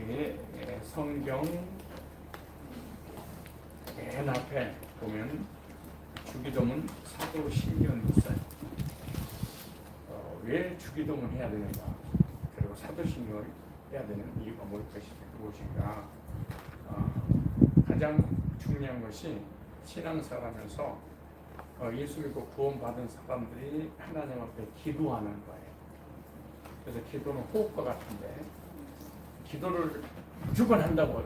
우리 성경 맨 앞에 보면 주기도문 사도신경이 있어요. 왜 주기도문 해야 되는가? 그리고 사도신경을 해야 되는 이유가 무엇인가? 가장 중요한 것이 신앙생활하면서 예수 믿고 구원받은 사람들이 하나님 앞에 기도하는 거예요. 그래서 기도는 호흡과 같은데 기도를 무조건 한다고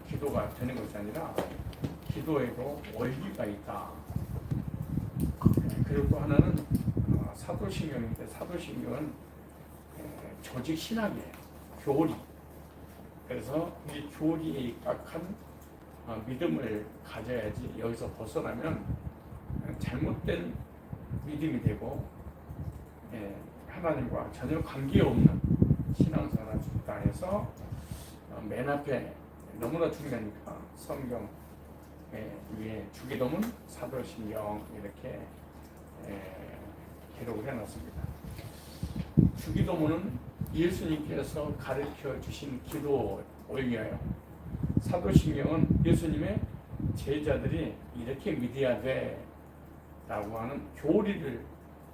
기도가 되는 것이 아니라 기도에도 원리가 있다. 그리고 또 하나는 사도신경인데 사도신경은 조직 신학이에요. 교리. 그래서 이 교리에 입각한 믿음을 가져야지 여기서 벗어나면 잘못된 믿음이 되고 하나님과 전혀 관계없는 신앙생활을 준다 해서 맨 앞에 너무나 중요하니까 성경 위에 주기도문, 사도신경 이렇게 기록을 해놨습니다. 주기도문은 예수님께서 가르쳐 주신 기도 원리예요. 사도신경은 예수님의 제자들이 이렇게 믿어야 돼 라고 하는 교리를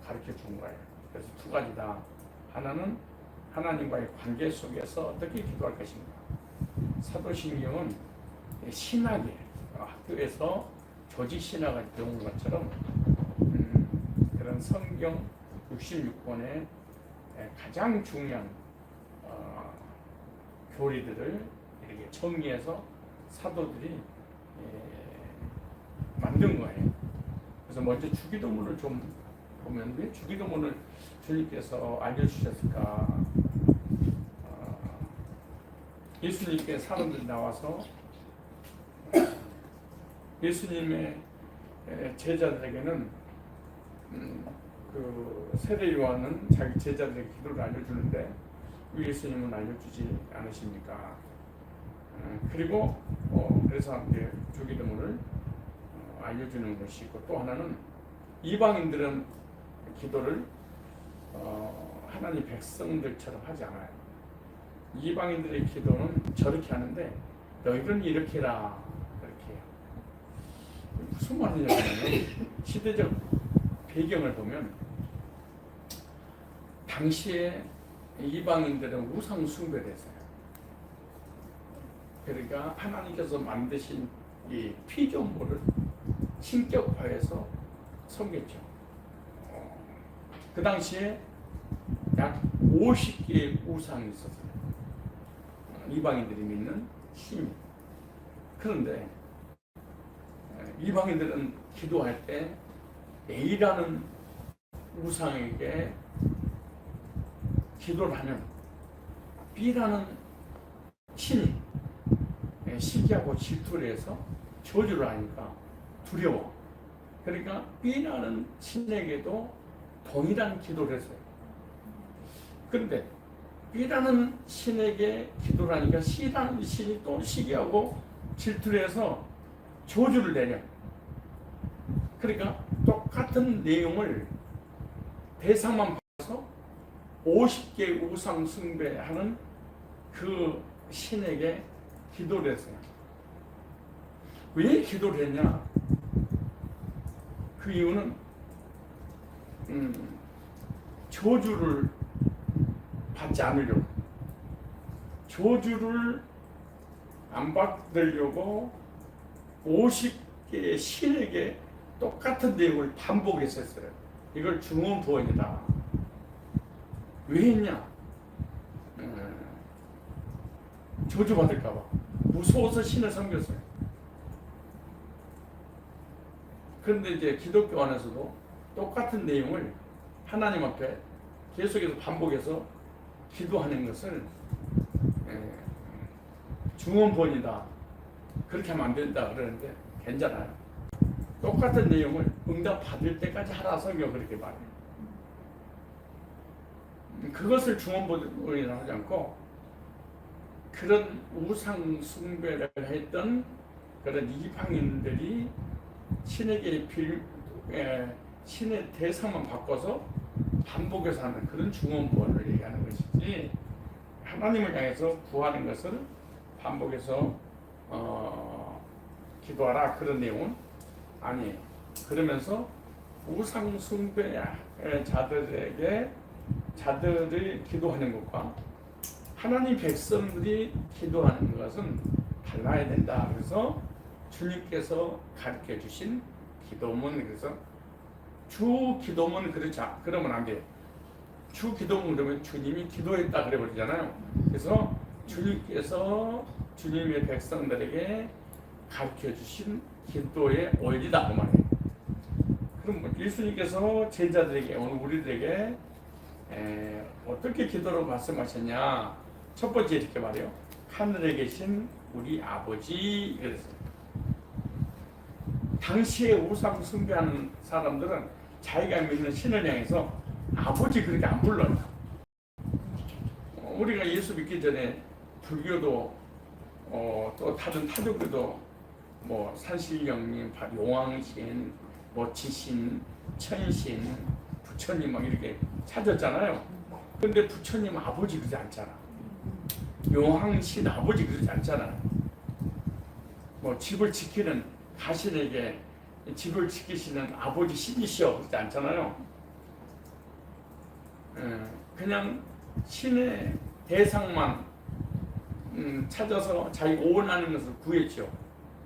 가르쳐 준 거예요. 그래서 두 가지다. 하나는 하나님과의 관계 속에서 어떻게 기도할 것인가. 사도신경은 신학이에요. 학교에서 조직신학을 배운 것처럼 그런 성경 66권의 가장 중요한 교리들을 이렇게 정리해서 사도들이 만든 거예요. 그래서 먼저 주기도문을 좀 보면 왜 주기도문을 주님께서 알려주셨을까? 예수님께 사람들이 나와서 예수님의 제자들에게는 그 세례 요한은 자기 제자들에게 기도를 알려주는데 왜 예수님은 알려주지 않으십니까? 그리고 그래서 이제 주기도문을 알려주는 것이 있고 또 하나는 이방인들은 기도를 하나님 백성들처럼 하지 않아요. 이방인들의 기도는 저렇게 하는데 너희들은 이렇게 해라 그렇게 해요. 무슨 말이냐면 시대적 배경을 보면 당시에 이방인들은 우상 숭배를 했어요. 그러니까 하나님께서 만드신 이 피조물을 신격화해서 섬겼죠. 그 당시에 약 50개의 우상이 있었어요. 이방인들이 믿는 신. 그런데 이방인들은 기도할 때 A라는 우상에게 기도를 하면 B라는 신이 시기하고 질투를 해서 저주를 하니까 두려워. 그러니까 B라는 신에게도 동일한 기도를 했어요. 그런데 B라는 신에게 기도를 하니까 C라는 신이 또 시기하고 질투를 해서 저주를 내려. 그러니까 똑같은 내용을 대상만 봐서 50개 우상 숭배하는 그 신에게 기도를 했어요. 왜 기도를 했냐? 그 이유는 저주를 받지 않으려고, 저주를 안 받으려고 50개의 신에게 똑같은 내용을 반복했었어요. 이걸 중언부언이다. 왜 했냐? 저주받을까 봐 무서워서 신을 섬겼어요. 그런데 이제 기독교 안에서도 똑같은 내용을 하나님 앞에 계속해서 반복해서 기도하는 것을 중언부언이다. 그렇게 하면 안 된다 그러는데 괜찮아요. 똑같은 내용을 응답 받을 때까지 하라 성경 그렇게 말해요. 그것을 중언부언이라 하지 않고 그런 우상 숭배를 했던 그런 이방인들이 신의 대상만 바꿔서 반복해서 하는 그런 중언부언을 얘기하는 것이지 하나님을 향해서 구하는 것을 반복해서 기도하라 그런 내용은 아니에요. 그러면서 우상 숭배 자들이 기도하는 것과 하나님 백성들이 기도하는 것은 달라야 된다. 그래서 주님께서 가르쳐 주신 기도문, 그래서 주 기도문 그러면 안 돼요. 주 기도문 그러면 주님이 기도했다 그래 버리잖아요. 그래서 주님께서 주님의 백성들에게 가르쳐 주신 기도의 원리다 그 말이에요. 그럼 예수님께서 제자들에게 오늘 우리들에게 어떻게 기도를 말씀하셨냐? 첫 번째 이렇게 말해요. 하늘에 계신 우리 아버지 그랬어요. 당시에 우상 숭배하는 사람들은 자기가 믿는 신을 향해서 아버지 그렇게 안 불러요. 우리가 예수 믿기 전에 불교도 또 다른 타종교도 뭐 산신령님, 용왕신, 뭐 지신, 천신, 부처님 막 이렇게 찾았잖아요. 근데 부처님 아버지 그러지 않잖아. 용왕신 아버지 그러지 않잖아. 뭐 집을 지키는 가신에게 집을 지키시는 아버지 신이시여 그러지 않잖아요. 그냥 신의 대상만 찾아서 자기가 원하는 것을 구했죠.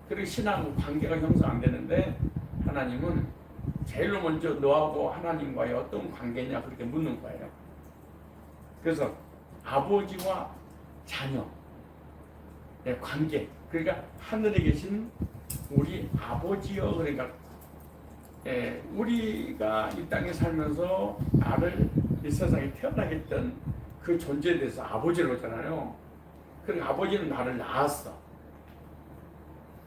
그리고 신하고 관계가 형성 안 되는데 하나님은 제일로 먼저 너하고 하나님과의 어떤 관계냐 그렇게 묻는 거예요. 그래서 아버지와 자녀의 관계, 그러니까 하늘에 계신 우리 아버지여, 그러니까 우리가 이 땅에 살면서 나를 이 세상에 태어나게 했던 그 존재에 대해서 아버지라고 하잖아요. 그러니까 아버지는 나를 낳았어.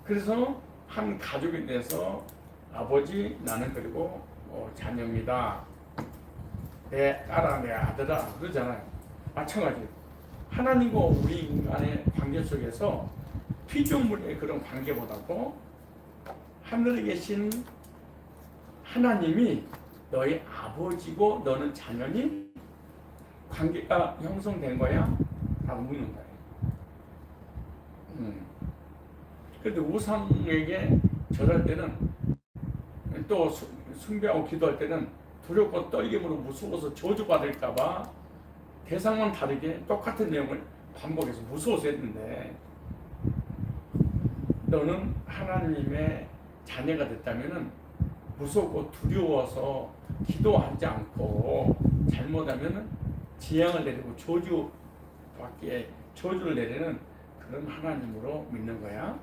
그래서 한 가족에 대해서 아버지 나는 그리고 자녀입니다. 내 딸아 내 아들아 그러잖아요. 마찬가지 하나님과 우리 인간의 관계 속에서 피조물의 그런 관계보다도 하늘에 계신 하나님이 너의 아버지고 너는 자녀니 관계가 형성된 거야? 라고 묻는 거예요. 그런데 우상에게 절할 때는 또 숭배하고 기도할 때는 두렵고 떨림으로 무서워서 저주받을까봐 대상만 다르게 똑같은 내용을 반복해서 무서워서 했는데 너는 하나님의 자녀가 됐다면은 무섭고 두려워서 기도하지 않고 잘못하면은 재앙을 내리고 저주를 내리는 그런 하나님으로 믿는 거야?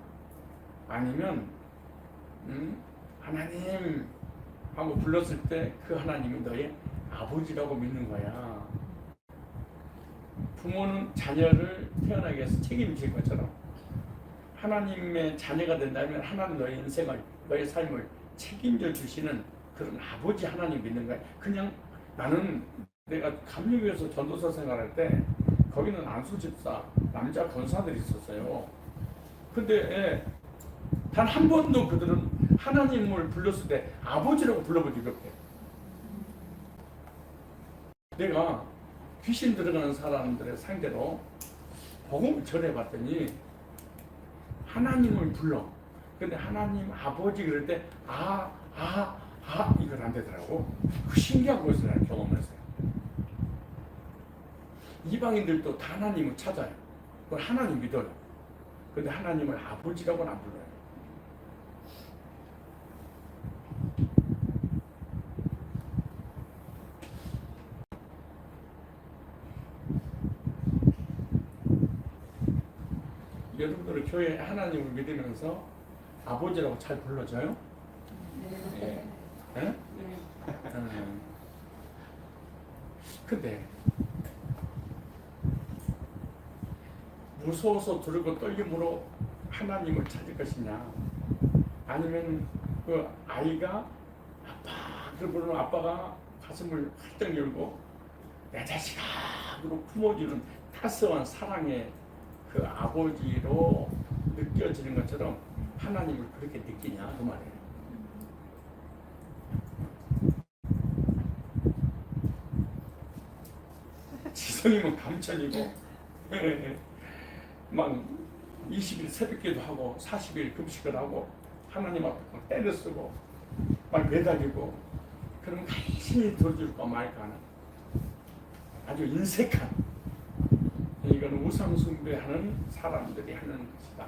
아니면 하나님 하고 불렀을 때 그 하나님이 너의 아버지라고 믿는 거야. 부모는 자녀를 태어나게 해서 책임질 것처럼 하나님의 자녀가 된다면 하나님 너의 인생을, 너의 삶을 책임져 주시는 그런 아버지 하나님 믿는 거야. 그냥 나는 내가 감리교에서 전도사 생활할 때 거기는 안수집사 남자 권사들이 있었어요. 근데 단 한 번도 그들은 하나님을 불렀을 때 아버지라고 불러본 적이 없대. 내가 귀신 들어가는 사람들의 상대로 복음을 전해봤더니 하나님을 불러. 근데 하나님 아버지 그럴 때 이건 안 되더라고. 그 신기한 것을 나는 경험했어요. 이방인들도 다 하나님을 찾아요. 그걸 하나님 믿어요. 근데 하나님을 아버지라고는 안 불러요. 여러분들은 교회에 하나님을 믿으면서 아버지라고 잘 불러줘요? 네. 네? 근데 무서워서 두렵고 떨림으로 하나님을 찾을 것이냐, 아니면 그 아이가 아빠 그러면 아빠가 가슴을 활짝 열고 내 자식아 그러고 품어주는 따스한 사랑의 그 아버지로 느껴지는 것처럼 하나님을 그렇게 느끼냐 그 말이에요. 지성이면 감천이고 막 20일 새벽기도 하고 40일 금식을 하고 하나님 앞에 막 때려 쓰고 막 매달리고 그러면 간신히 들어줄까 말까 하는 아주 인색한 이건 우상 숭배하는 사람들이 하는 것이다.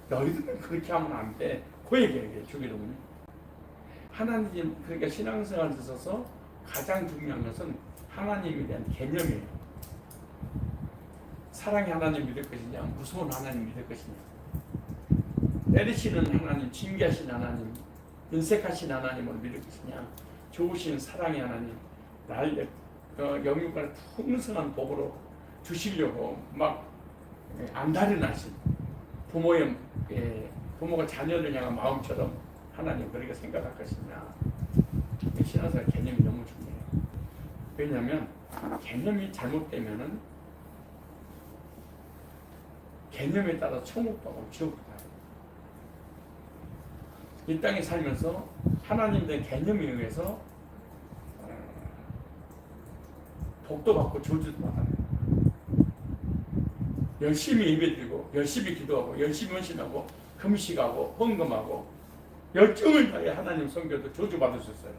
너희들은 그렇게 하면 안 돼. 그 얘기예요. 주기도문이. 하나님 그러니까 신앙생활에 있어서 가장 중요한 것은 하나님에 대한 개념이에요. 사랑의 하나님 믿을 것이냐, 무서운 하나님 믿을 것이냐, 때리시는 하나님, 징계하신 하나님, 인색하신 하나님을 믿을 것이냐, 좋으신 사랑의 하나님, 나를 영육간의 풍성한 복으로 주시려고 막 안달이 나신 부모가 자녀를 향한 마음처럼 하나님 그렇게 생각할 것이냐. 신앙생활 개념이 너무 중요해요. 왜냐하면 개념이 잘못되면은 개념에 따라 천국도 하고 지옥도 가요. 이 땅에 살면서 하나님 된 개념에 의해서 복도 받고 저주도 받아요. 열심히 예배드리고 열심히 기도하고 열심히 헌신하고 금식하고 헌금하고 열정을 다해 하나님 섬겨도 저주받을 수 있어요.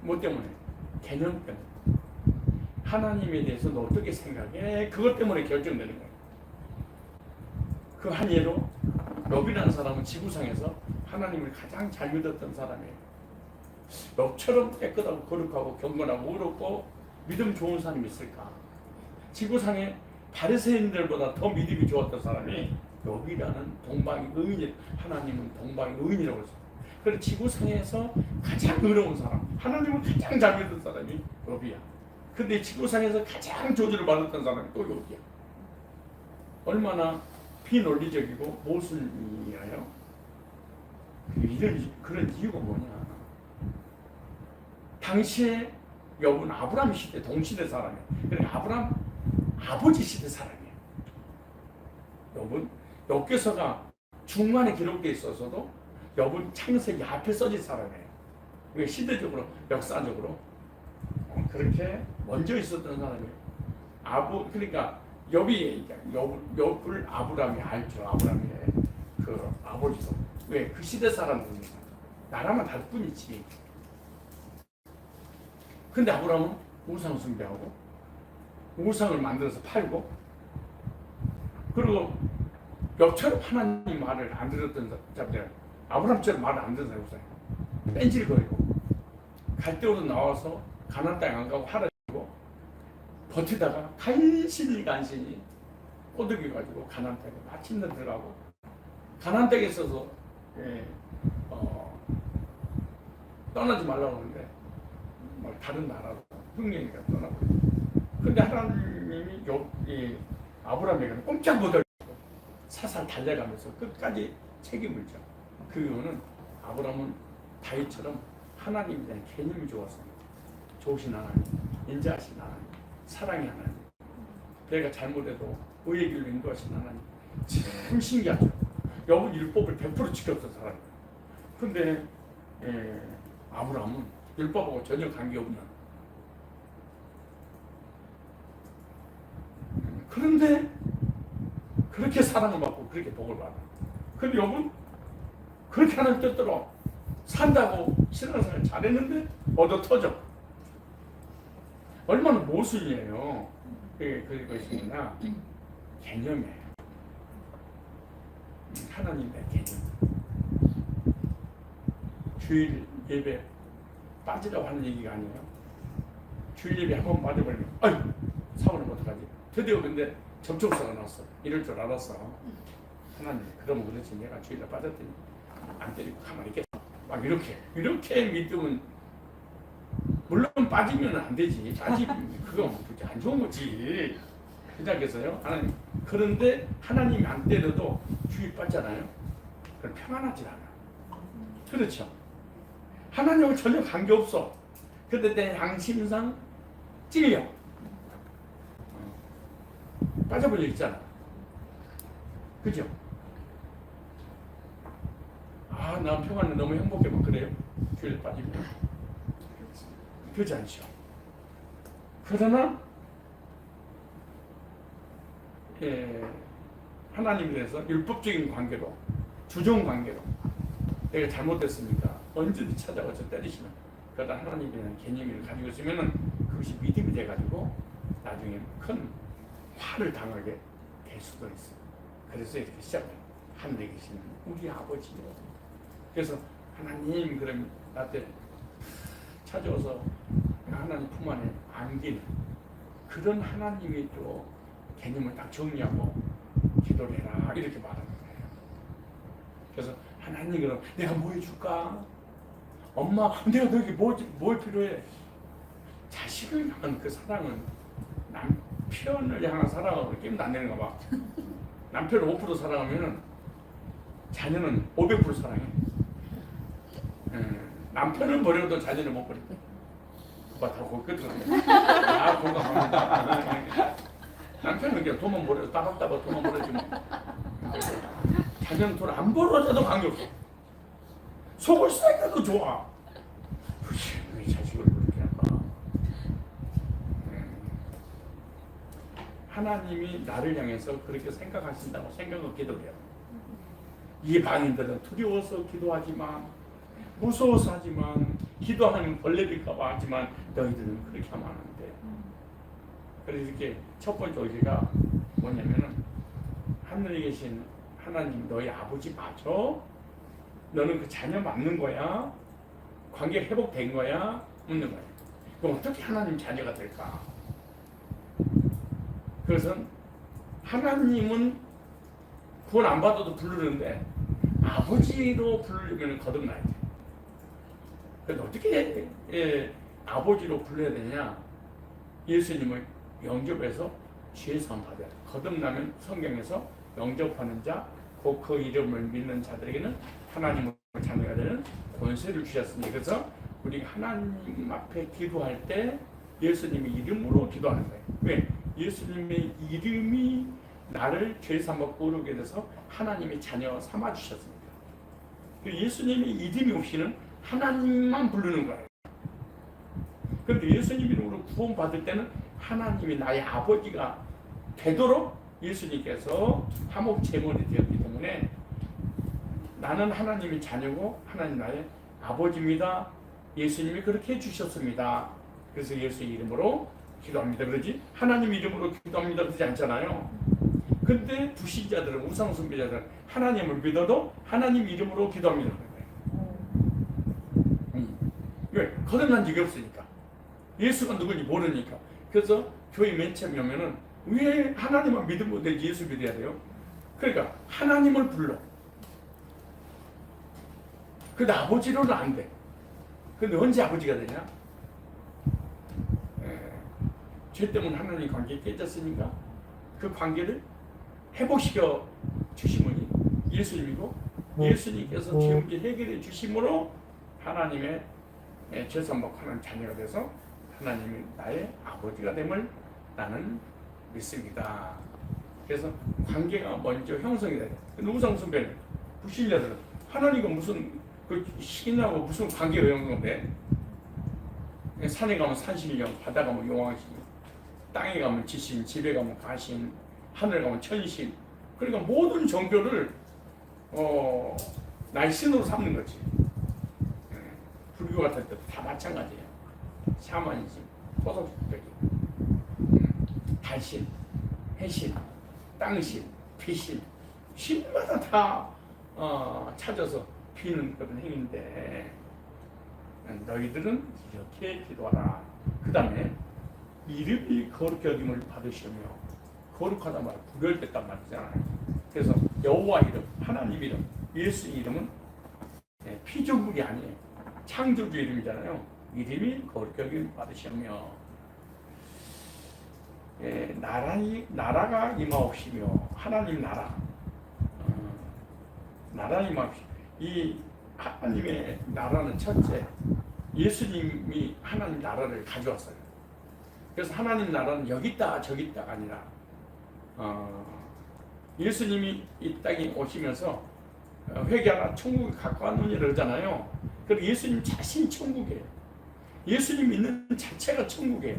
뭐 때문에? 개념 때문에. 하나님에 대해서 너 어떻게 생각해? 그것 때문에 결정되는 거예요. 그 한 예로 욥이라는 사람은 지구상에서 하나님을 가장 잘 믿었던 사람이에요. 욥처럼 깨끗하고 거룩하고 경건하고 의롭고 믿음 좋은 사람이 있을까? 지구상에 바리새인들보다 더 믿음이 좋았던 사람이 욥이라는 동방의 의인, 하나님은 동방의 의인이라고 했어요. 그래서 지구상에서 가장 의로운 사람, 하나님을 가장 잘 믿는 사람이 욥이야. 근데 지구상에서 가장 저주를 받았던 사람이 또 욥이야. 얼마나 비논리적이고 모순이에요. 그런 이유가 뭐냐? 당시에 욥은 아브라함 시대 동시대 사람이에요. 그러니까 아브라함 아버지 시대 사람이에요. 욥은 욥기서가 중간에 기록되어 있어서도 욥은 창세기 앞에 써진 사람이에요. 왜 시대적으로 역사적으로 그렇게 먼저 있었던 사람이에요. 그러니까 욥을 아브라함이 알죠. 아브라함의 그 아버지도. 왜? 그 시대 사람들이니까. 나라만 다를 뿐이지. 근데 아브라함은 우상 숭배하고 우상을 만들어서 팔고 그리고 욥처럼 하나님 말을 안 들었던 자들, 아브라함처럼 말을 안 듣는 사람이 뺀질거리고 갈대오로 나와서 가나안 땅에 안 가고 하라고 버티다가 간신히 꼬드겨 가지고 가나안 땅에 마침내 들어가고 가나안 땅에 있어서 떠나지 말라고 하는데 다른 나라로 흉년이가 떠나고. 근데 하나님이 아브라함에게는 꼼짝 못하고 사살 달려가면서 끝까지 책임을 져. 그 이유는 아브라함은 다윗처럼 하나님에 대한 개념이 좋았습니다. 좋으신 하나님, 인자하신 하나님, 사랑의 하나님, 내가 잘못해도 의의 길로 인도하신 하나님. 참 신기하죠. 욥은 율법을 100% 지켰던 사람이에요. 근데 아브라함은 율법하고 전혀 관계없는. 그런데 그렇게 사랑을 받고 그렇게 복을 받아. 근데 욥은 그렇게 하는 뜻대로 산다고 신앙생활 잘했는데 얻어 터져. 얼마나 모순이에요. 그게 것이냐? 개념이에요. 하나님의 개념. 주일 예배 빠지라고 하는 얘기가 아니에요. 주일 예배 한 번 빠져버리면 아유 사고는 어떡하지? 드디어 근데 접촉사가 나왔어. 이럴 줄 알았어. 하나님 그러면 그렇지 내가 주일에 빠졌더니 안 때리고 가만히 있겠어. 막 이렇게 믿으면 물론 빠지면 안 되지. 빠지면 그거 안 좋은 거지. 시작해서요. 하나님. 그런데 하나님이 안 때려도 주일 빠잖아요. 그럼 평안하지 않아. 그렇죠. 하나님하고 전혀 관계없어. 근데 내 양심상 찔려. 빠져버려 있잖아. 그죠? 아, 난 평안해. 너무 행복해. 막 그래요. 주일에 빠지면. 그렇지 않죠. 그러나 하나님에 대해서 율법적인 관계로, 주종 관계로 내가 잘못됐으니까 언제든지 찾아와서 때리시면, 그러다 하나님에 대한 개념을 가지고 있으면 그것이 믿음이 돼가지고 나중에 큰 화를 당하게 될 수도 있어요. 그래서 이렇게 시작해요. 하늘에 계시는 우리 아버지요. 그래서 하나님, 그럼 나한테 찾아와서 하나님 품 안에 안기는 그런 하나님이 또 개념을 딱 정리하고 기도를 해라, 이렇게 말하는 거예요. 그래서 하나님, 그럼 내가 뭐 해줄까? 엄마, 내가 너에게 뭘 필요해? 자식을 향한 그 사랑은 남편을 향한 사랑으로 끼면 안 되는가 봐. 남편을 5% 사랑하면 자녀는 500% 사랑해. 남편을 버려도 자녀를 못 버린다. 오빠 다 거기 끝으로. 아, 공감합니다. 남편은 그냥 돈만 벌어도 따박따박 돈만 벌어지 뭐. 자녀는 돈 안 벌어줘도 관계없어. 속을 쎄까도 좋아. 왜 자식을 그렇게 할까? 하나님이 나를 향해서 그렇게 생각하신다고 생각을 기도해요. 이방인들은 두려워서 기도하지만, 무서워서 하지만, 기도하면 벌레될까봐 하지만 너희들은 그렇게 하면 안 돼. 그래서 이렇게 첫 번째 의지가 뭐냐면은, 하늘에 계신 하나님 너희 아버지 맞아? 너는 그 자녀 맞는 거야? 관계 회복된 거야? 묻는 거야. 그럼 어떻게 하나님 자녀가 될까? 그래서 하나님은 구원 안 받아도 부르는데 아버지로 부르려면 거듭나야 돼. 그래서 어떻게 아버지로 불러야 되냐? 예수님을 영접해서 죄사함 받아야 돼. 거듭나면 성경에서 영접하는 자, 곧 그 이름을 믿는 자들에게는 하나님의 자녀가 되는 권세를 주셨으니, 그래서 우리가 하나님 앞에 기도할 때 예수님의 이름으로 기도하는 거예요. 왜? 예수님의 이름이 나를 죄사함 거룩에 대해서 하나님의 자녀 삼아 주셨습니다. 예수님의 이름이 없이는 하나님만 부르는 거예요. 그런데 예수님 이름으로 구원 받을 때는 하나님이 나의 아버지가 되도록 예수님께서 화목 제물이 되었기 때문에 나는 하나님의 자녀고 하나님 나의 아버지입니다. 예수님이 그렇게 해주셨습니다. 그래서 예수의 이름으로 기도합니다. 그러지? 하나님 이름으로 기도합니다. 그러지 않잖아요. 근데 불신자들은, 우상숭배자들은 하나님을 믿어도 하나님 이름으로 기도합니다. 왜? 거듭난 적이 없으니까. 예수가 누군지 모르니까. 그래서 교회 맨 처음에 오면은 왜 하나님만 믿으면 되지 예수 믿어야 돼요? 그러니까 하나님을 불러. 근데 아버지로는 안 돼. 근데 언제 아버지가 되냐? 죄 때문에 하나님 관계 깨졌으니까 그 관계를 회복시켜 주신 분이 예수님이고, 예수님께서 죄 문제 해결해 주심으로 하나님의 죄사함받는 자녀가 돼서 하나님이 나의 아버지가 됨을 나는 믿습니다. 그래서 관계가 먼저 형성이 돼요. 근데 우상숭배는, 불신자들은 하나님과 무슨 그 신하고 무슨 관계가 형성돼? 산에 가면 산신령, 바다 가면 용왕신, 땅에 가면 지신, 집에 가면 가신, 하늘 가면 천신. 그러니까 모든 종교를 나의 신으로 삼는 거지. 불교 같은 때도 다 마찬가지예요. 샤머니즘, 토속적인 달신, 해신, 땅신, 비신, 신마다 다 찾아서 비는 그런 행위인데, 너희들은 이렇게 기도하라. 그 다음에 이름이 거룩히 여김을 받으시며, 거룩하다 말 구별됐단 말이잖아요. 그래서 여호와 이름, 하나님 이름, 예수 이름은 피조물이 아니에요. 창조주 이름이잖아요. 이름이 거룩히 여김을 받으시며, 나라가 임하옵시며, 하나님 나라, 나라 임하옵시며. 이 하나님의 나라는 첫째, 예수님이 하나님 나라를 가져왔어요. 그래서 하나님 나라는 여기 있다 저기 있다가 아니라 예수님이 이 땅에 오시면서 회개하라 천국에 가까웠느니라 그러잖아요. 그래서 예수님 자신이 천국이에요. 예수님 있는 자체가 천국이에요.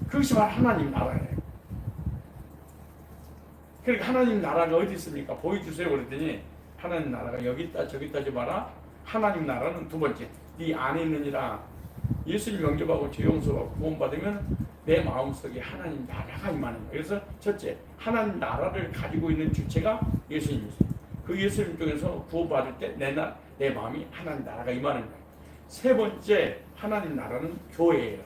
그것이 바로 하나님 나라예요. 그러니까 하나님 나라가 어디 있습니까? 보여주세요 그랬더니 하나님 나라가 여기 있다 저기 있다 하지 마라. 하나님 나라는 두 번째 네 안에 있느니라. 예수님 영접하고 죄 용서하고 구원받으면 내 마음속에 하나님 나라가 임하는 거예요. 그래서 첫째 하나님 나라를 가지고 있는 주체가 예수님이세요. 그 예수님 중에서 구원받을 때 내 마음이 하나님 나라가 임하는 거예요. 세 번째 하나님 나라는 교회예요.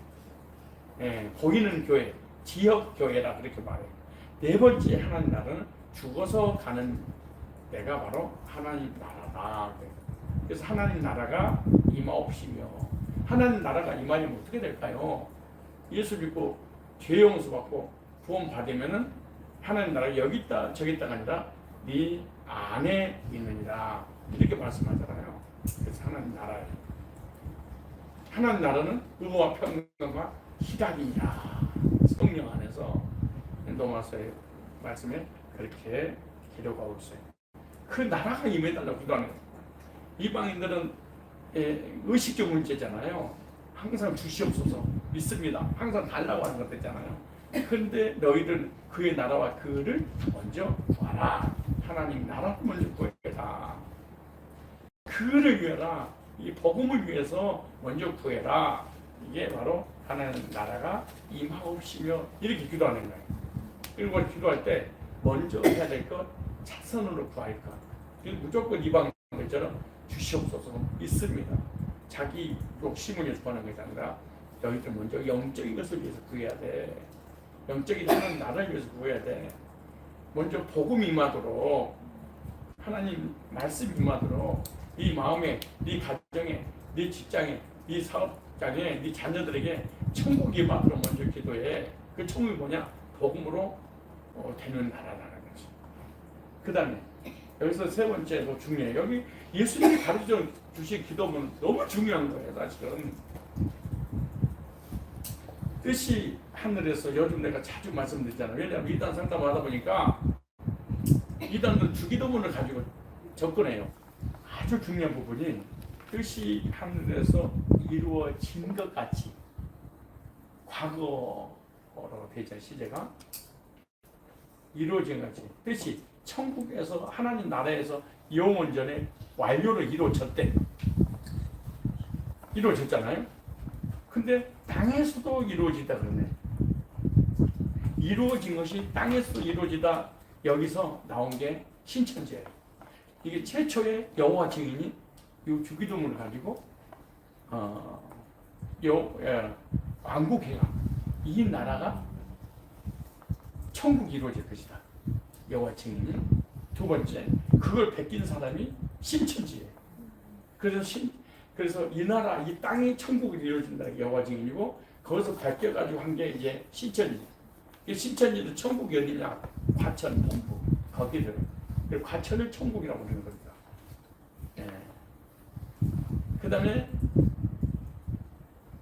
예, 보이는 교회, 지역 교회라 그렇게 말해요. 네 번째 하나님 나라는 죽어서 가는 데가 바로 하나님 나라다. 그래서 하나님 나라가 임하옵시며 하나님 나라가 임하면 어떻게 될까요? 예수 믿고 죄 용서 받고 구원 받으면은 하나님 나라가 여기 있다 저기 있다가 아니라 네 안에 있느니라 이렇게 말씀하잖아요. 그래서 하나님 나라예요. 하나님 나라는 의와 평강과 희락이니라. 성령 안에서 로마서의 말씀에 그렇게 기록하고 있어요. 그 나라가 임해달라고 기도하는 거예요. 이방인들은 의식적 문제잖아요. 항상 주시옵소서 믿습니다. 항상 달라고 하는 것 있잖아요. 그런데 너희들 그의 나라와 그를 먼저 구하라. 하나님 나라를 먼저 구해라. 그를 위하라. 이 복음을 위해서 먼저 구해라. 이게 바로 하나님 나라가 임하옵시며 이렇게 기도하는 거예요. 그리고 기도할 때 먼저 해야 될 것 차선으로 구할 것. 무조건 이방인들처럼 주시옵소서 있습니다. 자기 욕심을 위해서 구하는 것이 아니라 너희들 먼저 영적인 것을 위해서 구해야 돼. 영적인 하나님 나라를 위해서 구해야 돼. 먼저 복음 임하도록 하나님 말씀 임하도록 네 마음에, 네 가정에, 네 직장에, 네 사업장에, 네 자녀들에게 천국이 임하도록 먼저 기도해. 그 천국이 뭐냐? 복음으로 되는 나라라는 거지. 그 다음에 여기서 세 번째도 중요해요. 여기 예수님이 가르쳐 주신 기도는 너무 중요한 거예요. 사실은 뜻이 하늘에서 요즘 내가 자주 말씀드리잖아요. 왜냐하면 이단 상담하다 보니까 이단은 주기도문을 가지고 접근해요. 아주 중요한 부분이 뜻이 하늘에서 이루어진 것 같이 과거로 되죠. 시제가 이루어진 것 같이 뜻이 천국에서 하나님 나라에서 영원 전에 완료를 이루어졌잖아요. 근데 땅에서도 이루어지다 그러네. 이루어진 것이 땅에서도 이루어지다. 여기서 나온 게 신천지예요. 이게 최초의 여호와 증인이 이 주기도문을 가지고 왕국회가 이 나라가 천국이 이루어질 것이다. 여호와 증인이. 두 번째, 그걸 베낀 사람이 신천지예요. 그래서 이 나라, 이 땅이 천국이 이루어진다. 여호와 증인이고 거기서 베껴가지고 한 게 이제 신천지. 이 신천지도 천국이 어디냐? 과천, 동부 거기들. 그리고 과천을 천국이라고 부르는 겁니다. 예. 그다음에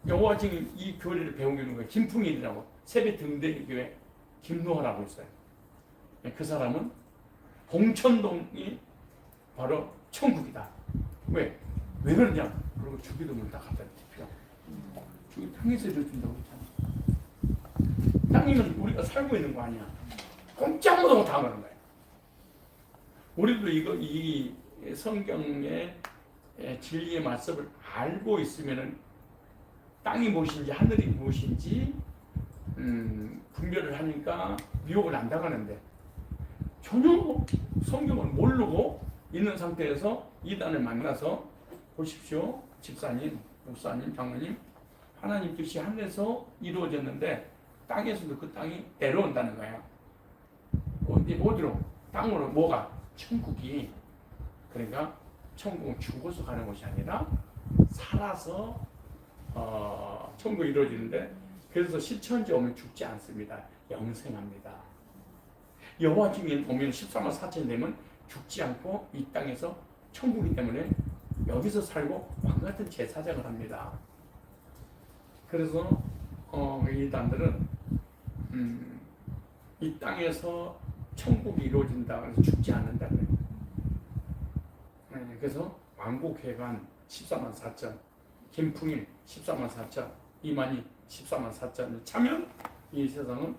여호와 증인 이 교리를 배우는 거예요. 김풍일이라고 세배 등대리 교회 김노하라고 있어요. 예. 그 사람은 봉천동이 바로 천국이다. 왜 그러냐? 그리고 주기도문을 딱 갖다 드립시오. 주기 땅에서 이루어진다고 했잖아. 땅이면 우리가 살고 있는 거 아니야. 꼼짝도 못 하는 거예요. 우리도 이 성경의 진리의 말씀을 알고 있으면은 땅이 무엇인지 하늘이 무엇인지 분별을 하니까 미혹을 안 당하는데 전혀 성경을 모르고 있는 상태에서 이단을 만나서 보십시오. 집사님, 목사님, 장로님, 하나님 뜻이 하늘에서 이루어졌는데 땅에서도 그 땅이 내려온다는 거야. 어디로? 땅으로. 뭐가? 천국이. 그러니까 천국은 죽어서 가는 것이 아니라 살아서 천국이 이루어지는데, 그래서 신천지 오면 죽지 않습니다. 영생합니다. 여호와 증인 오면 14만 4천 되면 죽지 않고 이 땅에서 천국이기 때문에 여기서 살고 왕같은 제사장을 합니다. 그래서 이단들은 이 땅에서 천국이 이루어진다. 그래서 죽지 않는다. 그래서 왕국회관 14만 4천, 김풍일 14만 4천, 이만희 14만 4천을 차면 이 세상은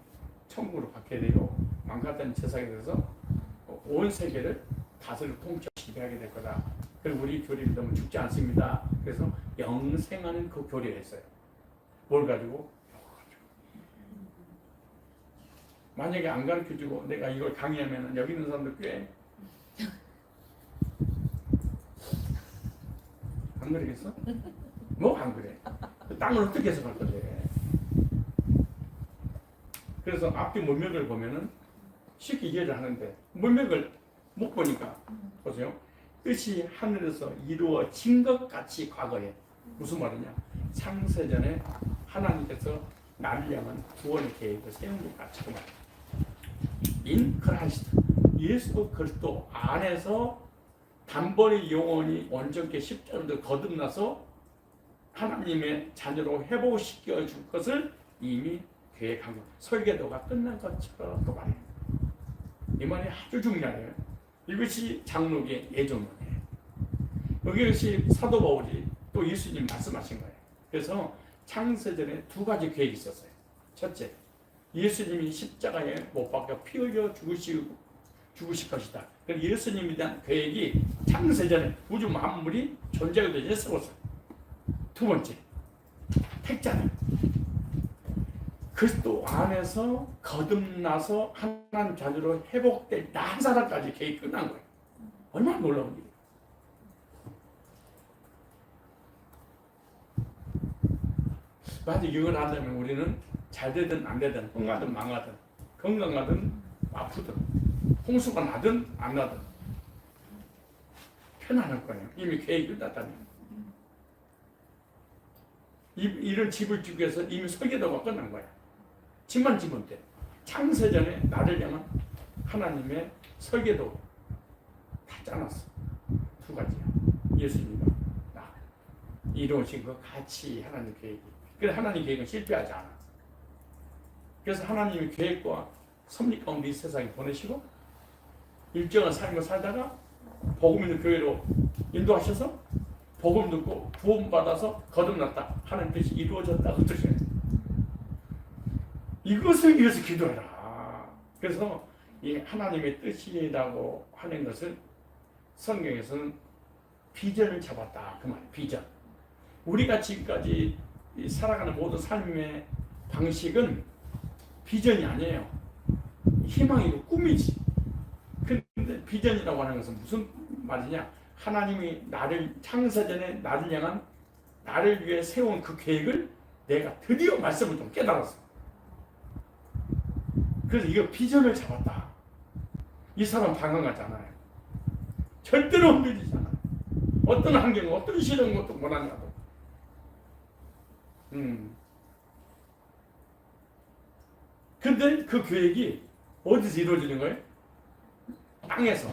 천국으로 받게 되고 망가뜨린 세상에 대해서 온 세계를 다스리고 통치하게 하게 될 거다. 그리고 우리 교리 믿음은 죽지 않습니다. 그래서 영생하는 그 교리를 했어요. 뭘 가지고? 만약에 안 가르쳐주고 내가 이걸 강의하면 여기 있는 사람들 꽤 안 그러겠어? 뭐 안 그래? 땅을 어떻게 해석할 건데? 그래서 앞뒤 문맥을 보면은 쉽게 이해를 하는데 문맥을 못 보니까 보세요. 뜻이 하늘에서 이루어진 것 같이 과거에 무슨 말이냐? 창세전에 하나님께서 나를 향한 구원의 계획을 세운 것 같이 그 말이에요. 인 크라이스트 예수 그리스도 안에서 단번에 영원히 온전케 십자가로 거듭나서 하나님의 자녀로 회복시켜 줄 것을 이미 계획한 것. 설계도가 끝난 것처럼 그 말이에요. 이 말이 아주 중요해요. 이것이 장로의 예정론이에요. 이것이 사도 바울이 또 예수님 말씀하신 거예요. 그래서 창세전에 두 가지 계획이 있었어요. 첫째, 예수님이 십자가에 못 박혀 피 흘려 죽으실 것이다. 그래서 예수님에 대한 계획이 창세전에 우주 만물이 존재하기 전에 세웠어요. 두 번째, 택자는 그리스도 안에서 거듭나서 하나님 자녀로 회복될 나 한 사람까지 계획이 끝난 거예요. 얼마나 놀라운 일이에요. 만약 이걸 한다면 우리는 잘 되든 안 되든 흥하든 망하든 건강하든 아프든 홍수가 나든 안 나든 편안할 거예요. 이미 계획이 끝났다면. 이런 집을 짓기 위해서 이미 설계도가 끝난 거야. 집만 지면 돼. 창세전에 나를 향한 하나님의 설계도 다 짜놨어. 두 가지야. 예수님과 나. 이루어진 것 같이 하나님 계획이. 그래서 하나님 계획은 실패하지 않아. 그래서 하나님의 계획과 섭리 가운데 이 세상에 보내시고 일정한 삶을 살다가 복음 있는 교회로 인도하셔서 복음 듣고 구원받아서 거듭났다 하는 뜻이 이루어졌다고 뜻이에요. 이것을 위해서 기도해라. 그래서 이 하나님의 뜻이라고 하는 것을 성경에서는 비전을 잡았다 그 말이에요. 비전. 우리가 지금까지 살아가는 모든 삶의 방식은 비전이 아니에요. 희망이고 꿈이지. 근데 비전이라고 하는 것은 무슨 말이냐? 하나님이 나를 창세전에 나를 향한 나를 위해 세운 그 계획을 내가 드디어 말씀을 좀 깨달았어. 그래서 이거 비전을 잡았다. 이 사람 방황하잖아요. 절대로 흔들리잖아. 어떤 환경, 어떤 시련 것도 못하냐고. 근데 그 계획이 어디서 이루어지는 거예요? 땅에서.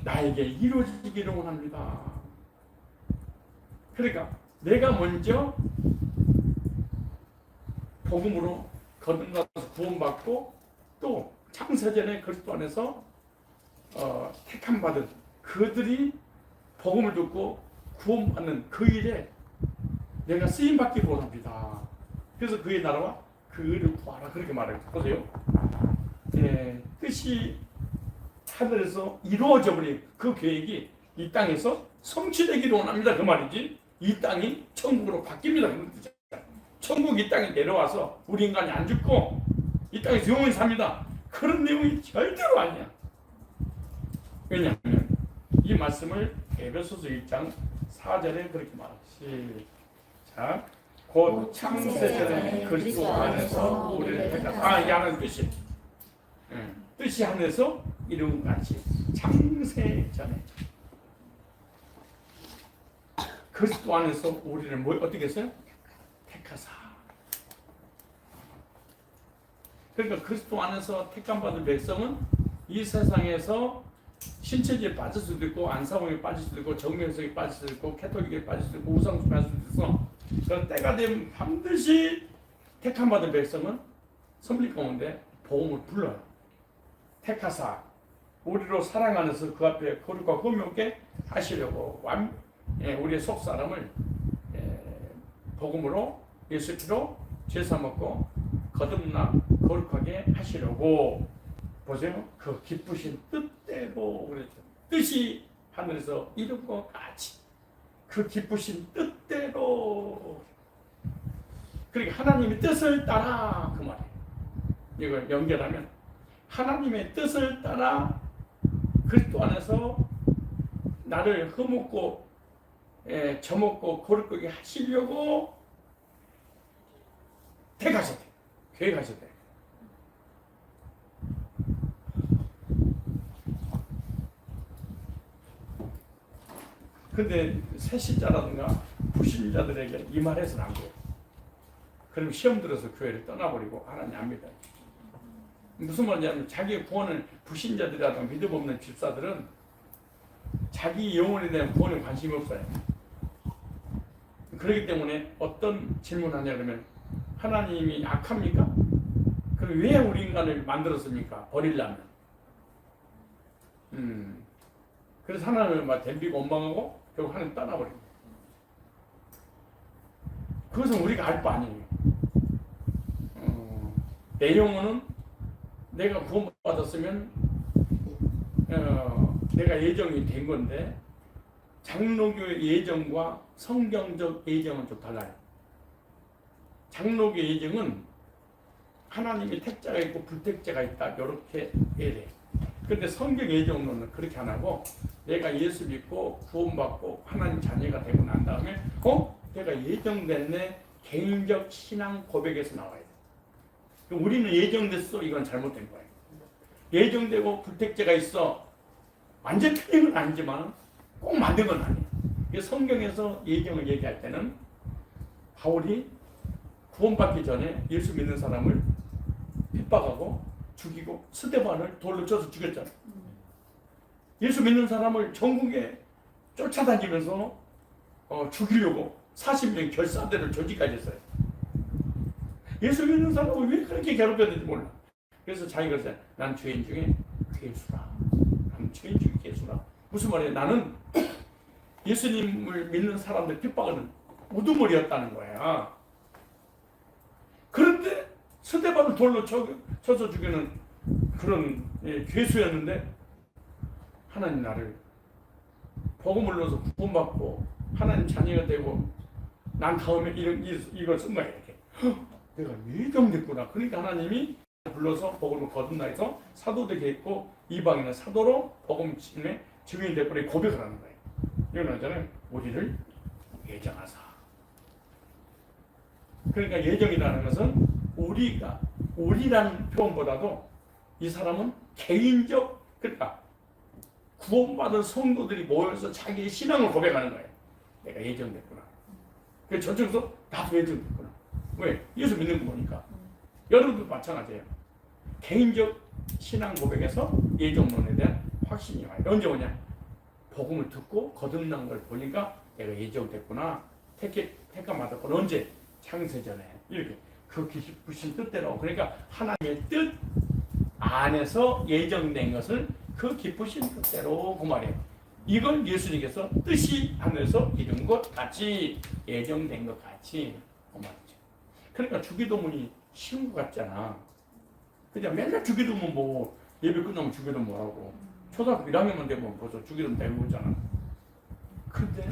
나에게 이루어지기를 원합니다. 그러니까 내가 먼저 복음으로 거듭나서 구원받고 또 창세전에 그리스도 안에서 택함 받은 그들이 복음을 듣고 구원받는 그 일에 내가 쓰임 받기를 원합니다. 그래서 그의 나라와 그 의를 구하라 그렇게 말해요. 보세요. 뜻이 하늘에서 이루어져 버린 그 계획이 이 땅에서 성취되기를 원합니다. 그 말이지. 이 땅이 천국으로 바뀝니다. 그런 뜻이야. 천국 이 땅에 내려와서 우리 인간이 안 죽고 이 땅에서 영원히 삽니다. 그런 내용이 절대로 아니야. 왜냐하면 이 말씀을 에베소서 1장 4절에 그렇게 말하지. 자, 곧 창세전에 그리스도 안에서 우리를 택하사. 이 하는 뜻이. 뜻이 하늘에서 이룬 같이 창세전에 그리스도 안에서 우리를 어떻게 했어요? 택하사. 그러니까 그리스도 안에서 택함받은 백성은 이 세상에서 신체주의에 빠질 수도 있고 안사공에 빠질 수도 있고 정명성에 빠질 수도 있고 캐톨릭에 빠질 수도 있고 우상숭배에 빠질 수도 있어. 그런 때가 되면 반드시 택함받은 백성은 선비 가운데 복음을 불러요. 택하사 우리로 사랑 안에서 그 앞에 거룩과 흠없게 하시려고 우리의 속사람을 복음으로 예수 피로 죄사 먹고 거듭나 거룩하게 하시려고 보세요. 그 기쁘신 뜻대로 그랬죠. 뜻이 하늘에서 이룬 것 같이 그 기쁘신 뜻대로. 그러니까 하나님의 뜻을 따라 그 말이에요. 이걸 연결하면 하나님의 뜻을 따라 그리스도 안에서 나를 흠없고 저먹고 거룩하게 하시려고 택하셨대. 계획하셨대. 근데 새신자라든가 불신자들에게 이 말해서는 안 돼요. 그럼 시험 들어서 교회를 떠나버리고 하나님 안 믿어요. 무슨 말이냐면 자기의 구원을 불신자들이라든가 믿음 없는 집사들은 자기 영혼에 대한 구원에 관심이 없어요. 그렇기 때문에 어떤 질문하냐 그러면 하나님이 악합니까? 그럼 왜 우리 인간을 만들었습니까? 버리려면. 그래서 하나님을 막 덤비고 원망하고 결국 하나님 떠나버립니다. 그것은 우리가 알 바 아니에요. 내 영혼은 내가 구원받았으면 내가 예정이 된 건데 장로교의 예정과 성경적 예정은 좀 달라요. 장로교 예정은 하나님이 택자가 있고 불택자가 있다 이렇게 이래. 그런데 성경 예정론은 그렇게 안 하고 내가 예수 믿고 구원받고 하나님 자녀가 되고 난 다음에 내가 예정됐네 개인적 신앙 고백에서 나와야 돼. 우리는 예정됐어 이건 잘못된 거예요. 예정되고 불택자가 있어 완전 틀린 건 아니지만 꼭 만든 건 아니에요. 성경에서 예정을 얘기할 때는 바울이 구원받기 전에 예수 믿는 사람을 핍박하고 죽이고 스데반을 돌로 쳐서 죽였잖아요. 예수 믿는 사람을 전국에 쫓아다니면서 죽이려고 40명 결사대를 조직까지 했어요. 예수 믿는 사람을 왜 그렇게 괴롭혔는지 몰라. 그래서 자기가 그랬어요. 난 죄인 중에 괴수라. 난 죄인 중에 괴수라. 무슨 말이에요? 나는 예수님을 믿는 사람들 핍박하는 우두머리였다는 거야. 그런데 스데반을 돌로 쳐서 죽이는 그런 괴수였는데 하나님 나를 복음을 넣어서 구원받고 하나님 자녀가 되고 난 다음에 이걸 쓴 거야. 이렇게 내가 예정됐구나. 그러니까 하나님이 불러서 복음을 거듭나 해서 사도 되게 했고 이방인은 사도로 복음 증인의 증인이 되고 고백을 하는 거예요. 이건 하잖아요. 우리를 예정하사. 그러니까 예정이라는 것은 우리라는 표현보다도 이 사람은 개인적, 그러니까 구원받은 성도들이 모여서 자기의 신앙을 고백하는 거예요. 내가 예정됐구나. 그래서 저쪽에서 나도 예정됐구나. 왜? 예수 믿는 거 보니까. 여러분도 마찬가지예요. 개인적 신앙 고백에서 예정론에 대한 확신이 와요. 언제 오냐? 복음을 듣고 거듭난 걸 보니까 내가 예정됐구나. 택감 받았구나. 언제? 창세전에. 이렇게. 그 기쁘신 뜻대로. 그러니까 하나님의 뜻 안에서 예정된 것을 그 기쁘신 뜻대로 그 말이에요. 이걸 예수님께서 뜻이 하늘에서 이룬 것 같이 예정된 것 같이 그 말이죠. 그러니까 주기도문이 쉬운 것 같잖아. 그냥 맨날 주기도문 뭐 예배 끝나면 주기도문 뭐라고. 초등학교 1학년만 되면 벌써 주기도문 되고 있잖아. 근데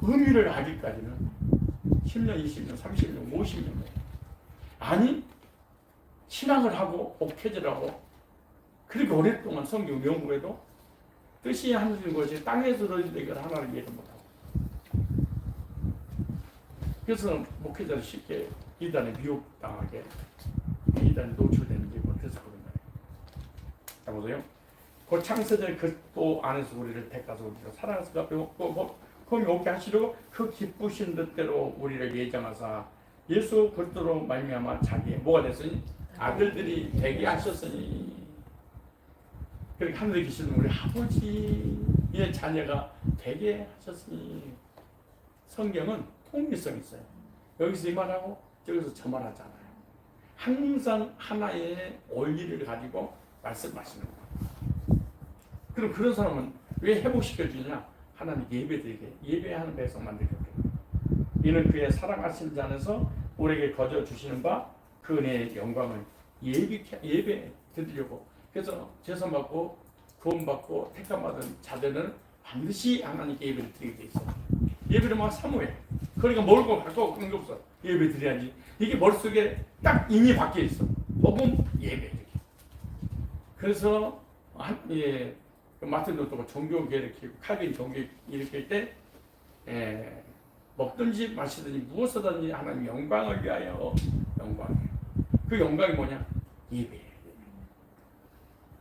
의미를 알기까지는 10년, 20년, 30년, 50년 아니 신학을 하고 목회를 하고 그렇게 오랫동안 성경 연구해도 뜻이 하는 것이 땅에서 이루어진 걸 하나를 이해를 못하고 그래서 목회자를 쉽게 이단에 미혹당하게 이단에 노출되는지 못해서 그런 거예요. 자 보세요. 그 창세전 그또 안에서 우리를 택하서 우리가 사랑해서 그럼 오게 하시려고 그 기쁘신 뜻대로 우리를 예정하사 예수 그리스도로 말미암아 자기의 뭐가 됐으니 아들들이 되게 하셨으니. 그러니까 하늘에 계시는 우리 아버지의 자녀가 되게 하셨으니. 성경은 통일성이 있어요. 여기서 이 말하고 저기서 저 말하잖아요. 항상 하나의 원리를 가지고 말씀하시는 거예요. 그럼 그런 사람은 왜 회복시켜주냐? 하나님 예배드리게 예배하는 백성 만들게. 이는 그의 사랑하신 자 안에서 우리에게 거저 주시는 바 그 은혜의 영광을 예배 드리려고. 그래서 제사 받고 구원 받고 택함 받은 자들은 반드시 하나님께 예배를 드리게 돼 있어. 예배를 막 사모해. 그러니까 먹을 거 갖고 그런 게 없어. 예배 드려야지. 이게 머릿속에 딱 인이 박혀 있어. 복음 예배. 그래서 마틴 루터가 종교계 일으키고 칼빈 종교 일으킬 때 먹든지 마시든지 무엇이든지 하나님 영광을 위하여 영광이에요. 그 영광이 뭐냐? 예배예요.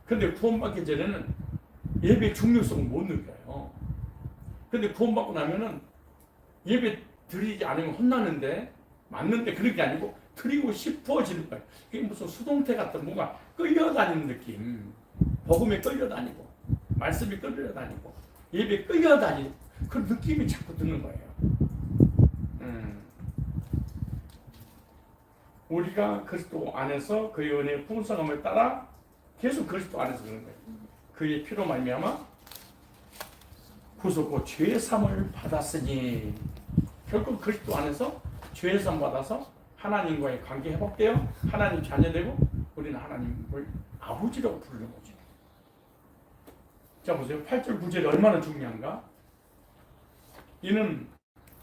근데 구원받기 전에는 예배의 중요성을 못 느껴요. 근데 구원받고 나면은 예배 드리지 않으면 혼나는데 맞는데 그런 게 아니고 드리고 싶어지는 거예요. 그게 무슨 수동태 같은 뭔가 끌려다니는 느낌. 복음에 끌려다니고 말씀이 끌려다니고 예배에 끌려다니는 그 느낌이 자꾸 드는 거예요. 우리가 그리스도 안에서 그의 은혜의 풍성함을 따라 계속 그리스도 안에서 그런 거예요. 그의 피로 말미암아 구속고 죄사함을 받았으니 결국 그리스도 안에서 죄사함 받아서 하나님과의 관계 회복되어 하나님 자녀되고 우리는 하나님을 아버지라고 부르는 거죠. 자 보세요. 8절 9절이 얼마나 중요한가? 이는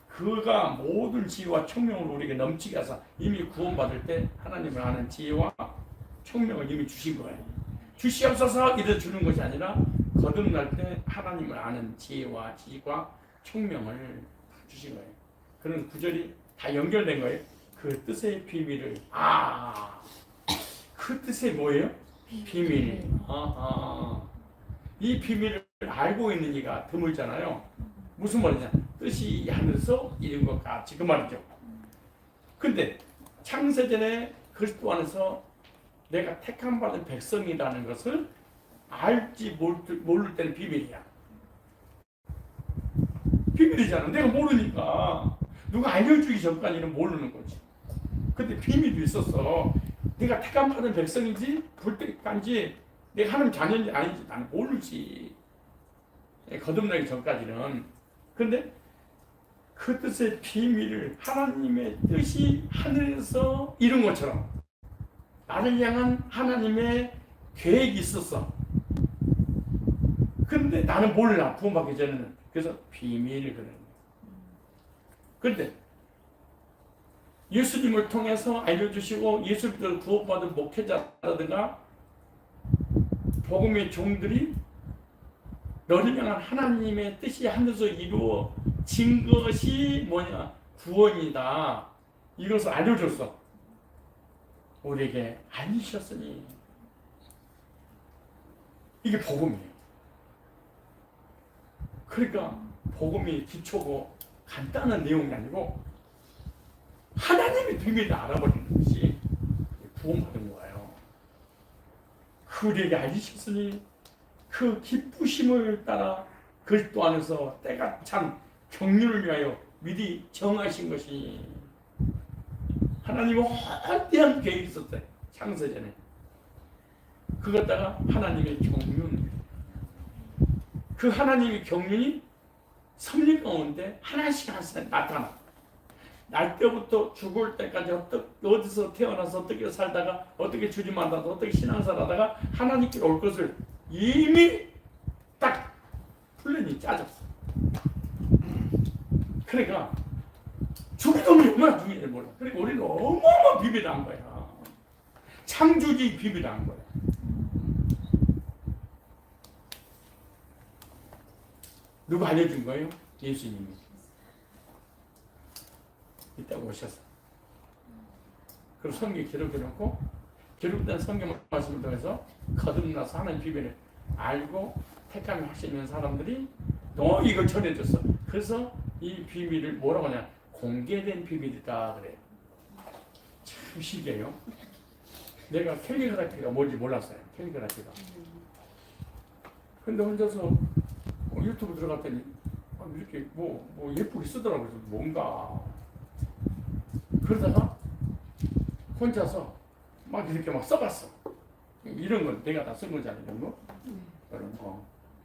그가 모든 지혜와 청명을 우리에게 넘치게 하사 이미 구원받을 때 하나님을 아는 지혜와 청명을 이미 주신 거예요. 주시옵소서 이래 주는 것이 아니라 거듭날 때 하나님을 아는 지혜와 지식과 청명을 주신 거예요. 그런 구절이 다 연결된 거예요. 그 뜻의 비밀을 그 뜻이 뭐예요? 비밀. 이 비밀을 알고 있는 이가 드물잖아요. 무슨 말이냐? 뜻이 하늘에서 이룬 것 같이 그 말이죠. 근데 창세전에 그리스도 안에서 내가 택함 받은 백성이라는 것을 알지 모를 때는 비밀이야. 비밀이잖아. 내가 모르니까 누가 알려주기 전까지는 모르는 거지. 근데 비밀이 있었어. 내가 택함 받은 백성인지 볼 때까지 내가 하나님 자녀인지 아닌지 나는 모르지. 거듭나기 전까지는. 근데 그 뜻의 비밀을 하나님의 뜻이 하늘에서 이룬 것처럼 나를 향한 하나님의 계획이 있었어. 근데 나는 몰라. 구원받기 전에는. 그래서 비밀을 그러는 거야. 근데 예수님을 통해서 알려주시고 예수님을 구원받은 목회자라든가 복음의 종들이 너를 향한 하나님의 뜻이 하늘에서 이루어진 것이 뭐냐? 구원이다. 이것을 알려줬어. 우리에게 알리셨으니 이게 복음이에요. 그러니까 복음이 기초고 간단한 내용이 아니고 하나님의 비밀을 알아버리는 것이 구원받는 거예요. 우리에게 알리셨으니 그 기쁘심을 따라 그리스도 안에서 때가 참 경륜을 위하여 미리 정하신 것이 하나님은 헛되한 계획이 있었대. 창세전에 그것다가 하나님의 경륜, 그 하나님의 경륜이 섭리 가운데 하나씩 나타나. 날 때부터 죽을 때까지 어디서 태어나서 어떻게 살다가 어떻게 주님만나서 어떻게 신앙생활하다가 하나님께 올 것을 이미 딱 플랜이 짜졌어. 그러니까 주기도문이 얼마나 중요한지 몰라. 그러니까 우리는 어마어마한 비밀을 한 거야. 창조주의 비밀을 한 거야. 누가 알려준 거예요? 예수님이. 이따 오셨어. 그리고 성경에 기록해놓고 기록된 성경 말씀을 통해서 거듭나서 하나님 비밀을 알고 택함이 확신 있는 사람들이 또 이걸 전해줬어. 그래서 이 비밀을 뭐라고 하냐? 공개된 비밀이다 그래. 참 신기해요. 내가 캘리그라피가 뭔지 몰랐어요. 캘리그라피가. 근데 혼자서 유튜브 들어갔더니 이렇게 뭐 예쁘게 쓰더라고요. 뭔가 그러다가 혼자서 막 이렇게 막 써봤어. 이런 건 내가 다 쓴 거잖아. 이런 거. 이런 거.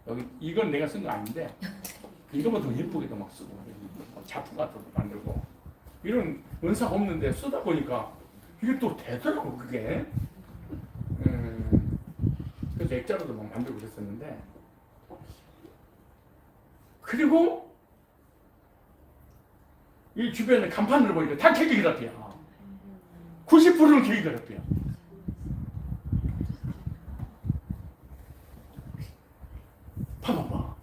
여기 이건 내가 쓴 거 아닌데 이거보다 더 예쁘게도 막 쓰고 작품 같은 것도 만들고 이런 은사가 없는데 쓰다 보니까 이게 또 되더라고 그게. 그래서 액자로도 막 만들고 그랬었는데, 그리고 이 주변에 간판을 보니까 다 캘리그라피야. 90%는 캘리그라피야. 봐봐봐.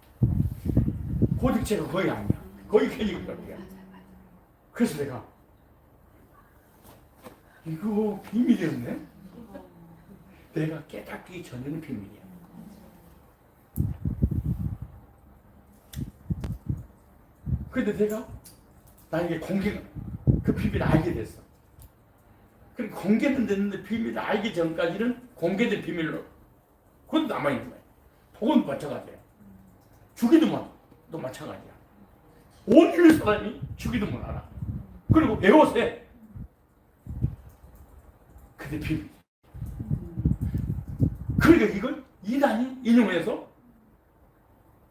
고딕체가 거의 아니야. 거의 캘리그라피야. 그래서 내가 이거 비밀이었네? 내가 깨닫기 전에는 비밀이야. 근데 내가 나에게 그 비밀을 알게 됐어. 그럼 공개는 됐는데 비밀을 알기 전까지는 공개된 비밀로 그것도 남아있는 거야. 복은 마찬가지야. 주기도문도 마찬가지야. 온 인류 사람이 주기도문 알아. 그리고 외워세. 근데 비밀. 그러니까 이걸 이단이 인용해서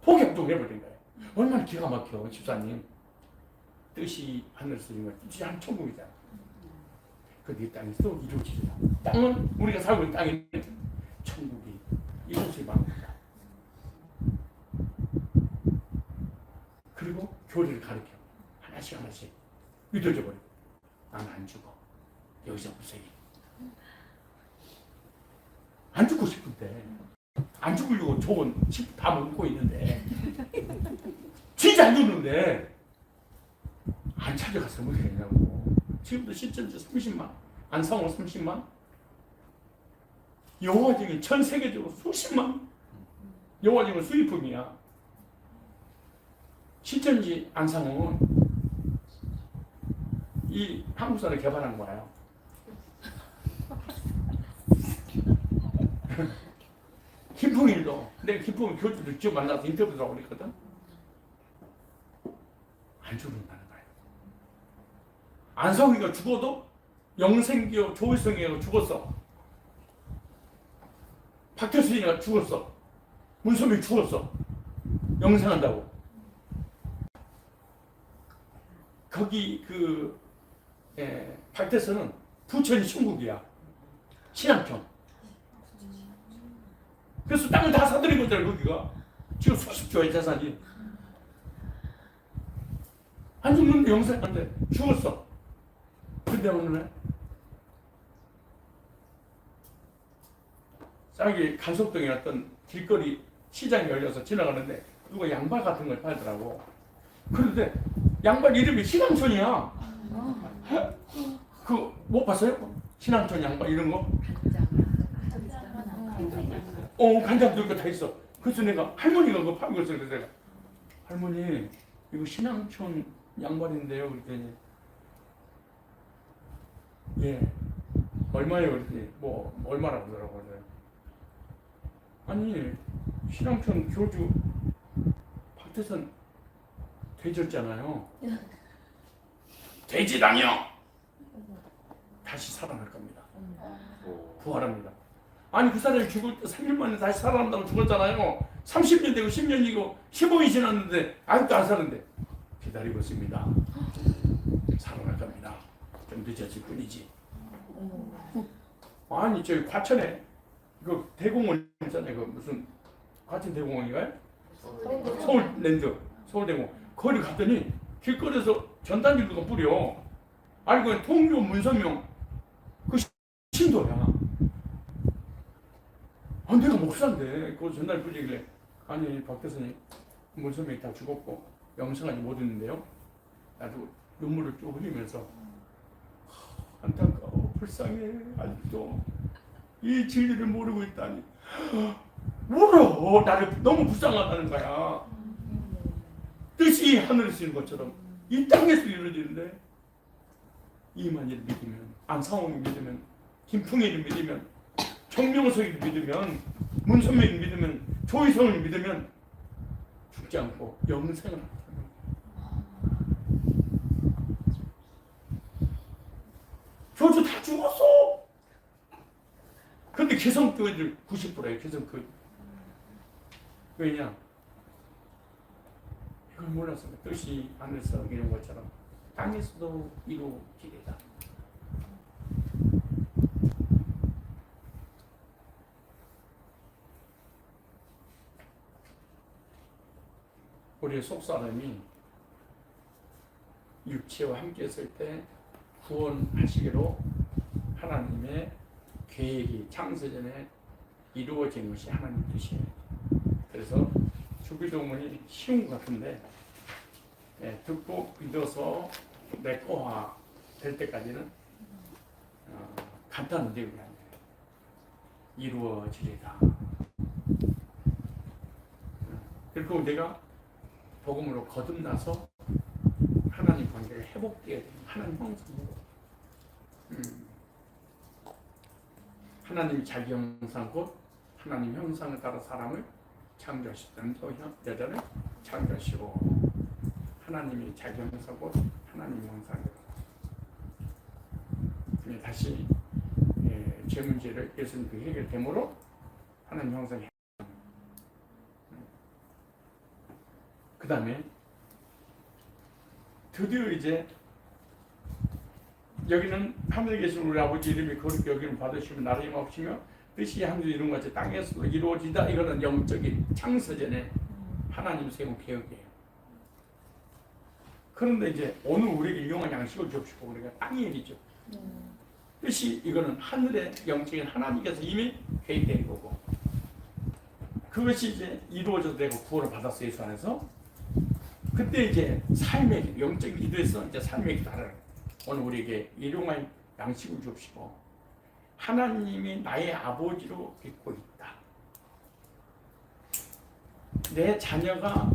포격도 해버린 거예요. 얼마나 기가 막혀, 집사님. 뜻이 하늘 쓰는 거, 뜻이 한 천국이잖아. 근데 이 땅이 또 이루어지죠. 땅은 우리가 살고 있는 땅이 천국이 이루어질 만합니다. 그리고 교리를 가르쳐. 하나씩 하나씩 믿어져 버려. 나는 안 죽어. 여기서 무색이. 안 죽고 싶은데. 안 죽으려고 좋은 집 다 먹고 있는데. 진짜 안 죽는데. 안 찾아가서 뭐 되냐고. 지금도 실전지 30만, 안상호 30만, 여호와증이 전 세계적으로 수십만, 여호와증은 수입품이야. 실전지 안상호는 이 한국사를 개발한 거예요. 김풍일도, 내가 김풍일 교주도 직접 만나서 인터뷰도 하고 그랬거든. 안 죽는다는 거예요. 안성이가 죽어도 영생기어 조일성이가 죽었어. 박태순이가 죽었어. 문선명이 죽었어. 영생한다고. 거기 박태순은 부천이 천국이야. 신앙촌. 그래서 땅을 다 사들인 거잖아 거기가. 지금 수십 조의 재산이. 안 죽는데 영생한데 죽었어. 근데 오늘 쌍이 간석동에 어떤 길거리 시장이 열려서 지나가는데 누가 양발 같은 걸 팔더라고. 그런데 양발 이름이 신앙촌이야. 그 못 봤어요? 신앙촌 양발 이런 거? 간장도 이거 다 있어. 그래서 내가 할머니가 그거 팔고 있어. 그래서 내가 할머니 이거 신앙촌 양발인데요. 그랬더니 예 얼마예요? 그랬더니 뭐 얼마라고 그러더라고요. 아니 신앙촌 교주 박태선 되졌잖아요. 돼지당이요. 다시 살아날 겁니다. 부활합니다. 아니 그 사람이 죽을 때 3일 만에 다시 살아난다고 죽었잖아요. 30년 되고 10년이고 15년이 지났는데 아직도 안 사는데 기다리고 있습니다. 살아날 겁니다. 좀 늦어질 뿐이지. 아니 저기 과천에 그 대공원 있잖아요. 그 무슨 과천 대공원인가요? 서울랜드 서울대공원. 거기 갔더니 길거리에서 전단지를 뿌려. 아니 그 통교 문선명 그 신도야. 아 내가 목사인데 그거 전달 뿌리길래 아니 박대선이 문선명이 다 죽었고 영생하지 못했는데요. 나도 눈물을 쭉 흘리면서 안타까워 불쌍해 아직도 이 진리를 모르고 있다니 울어. 나를 너무 불쌍하다는 거야. 뜻이 하늘에 쓰는 것처럼 이 땅에서 이루어지는데 이만희를 믿으면 안상홍을 믿으면 김풍일을 믿으면 정명석을 믿으면 문선명을 믿으면 조희성을 믿으면 죽지 않고 영생을 한다. 교주 다 죽었어. 근데 개성교회들 90%예요. 개성교회. 왜냐? 이걸 몰라서 뜻이 하늘에서 이런 것처럼 땅에서도 이루어지리라. 우리 속사람이 육체와 함께 있을 때 구원하시기로 하나님의 계획이 창세전에 이루어진 것이 하나님 뜻이에요. 그래서 주기도문이 쉬운 것 같은데 듣고 믿어서 내 거화 될 때까지는 간단한 내용이 아니에요. 이루어지리라. 그리고 내가 복음으로 거듭나서 하나님 관계를 회복되어야 돼요. 하나님 형상으로. 하나님 자기 형상 곧 하나님 형상을 따라 사람을 창조하셨던 여자를 창조하시고 하나님이 자기 형상 곧 하나님 형상으로 다시 죄 문제를 예수님 그 해결됨으로 하나님 형상이 그 다음에 드디어 이제 여기는 하늘에 계신 우리 아버지 이름이 거룩히 여기는 받으시면 나라 임하시며 뜻이 하늘에 이룬 것 같이 땅에서도 이루어지다. 이거는 영적인 창세전에 하나님 세운 계획이에요. 그런데 이제 오늘 우리에게 일용할 양식을 주시고 우리가 땅의 일이죠. 뜻이 이거는 하늘의 영적인 하나님께서 이미 계획된 거고 그것이 이제 이루어져도 되고 구원을 받았어요. 예수 안에서. 그때 이제 삶의 길, 영적인 기도에서 이제 삶의 길 하라는 오늘 우리에게 일용할 양식을 주시고 하나님이 나의 아버지로 믿고 있다. 내 자녀가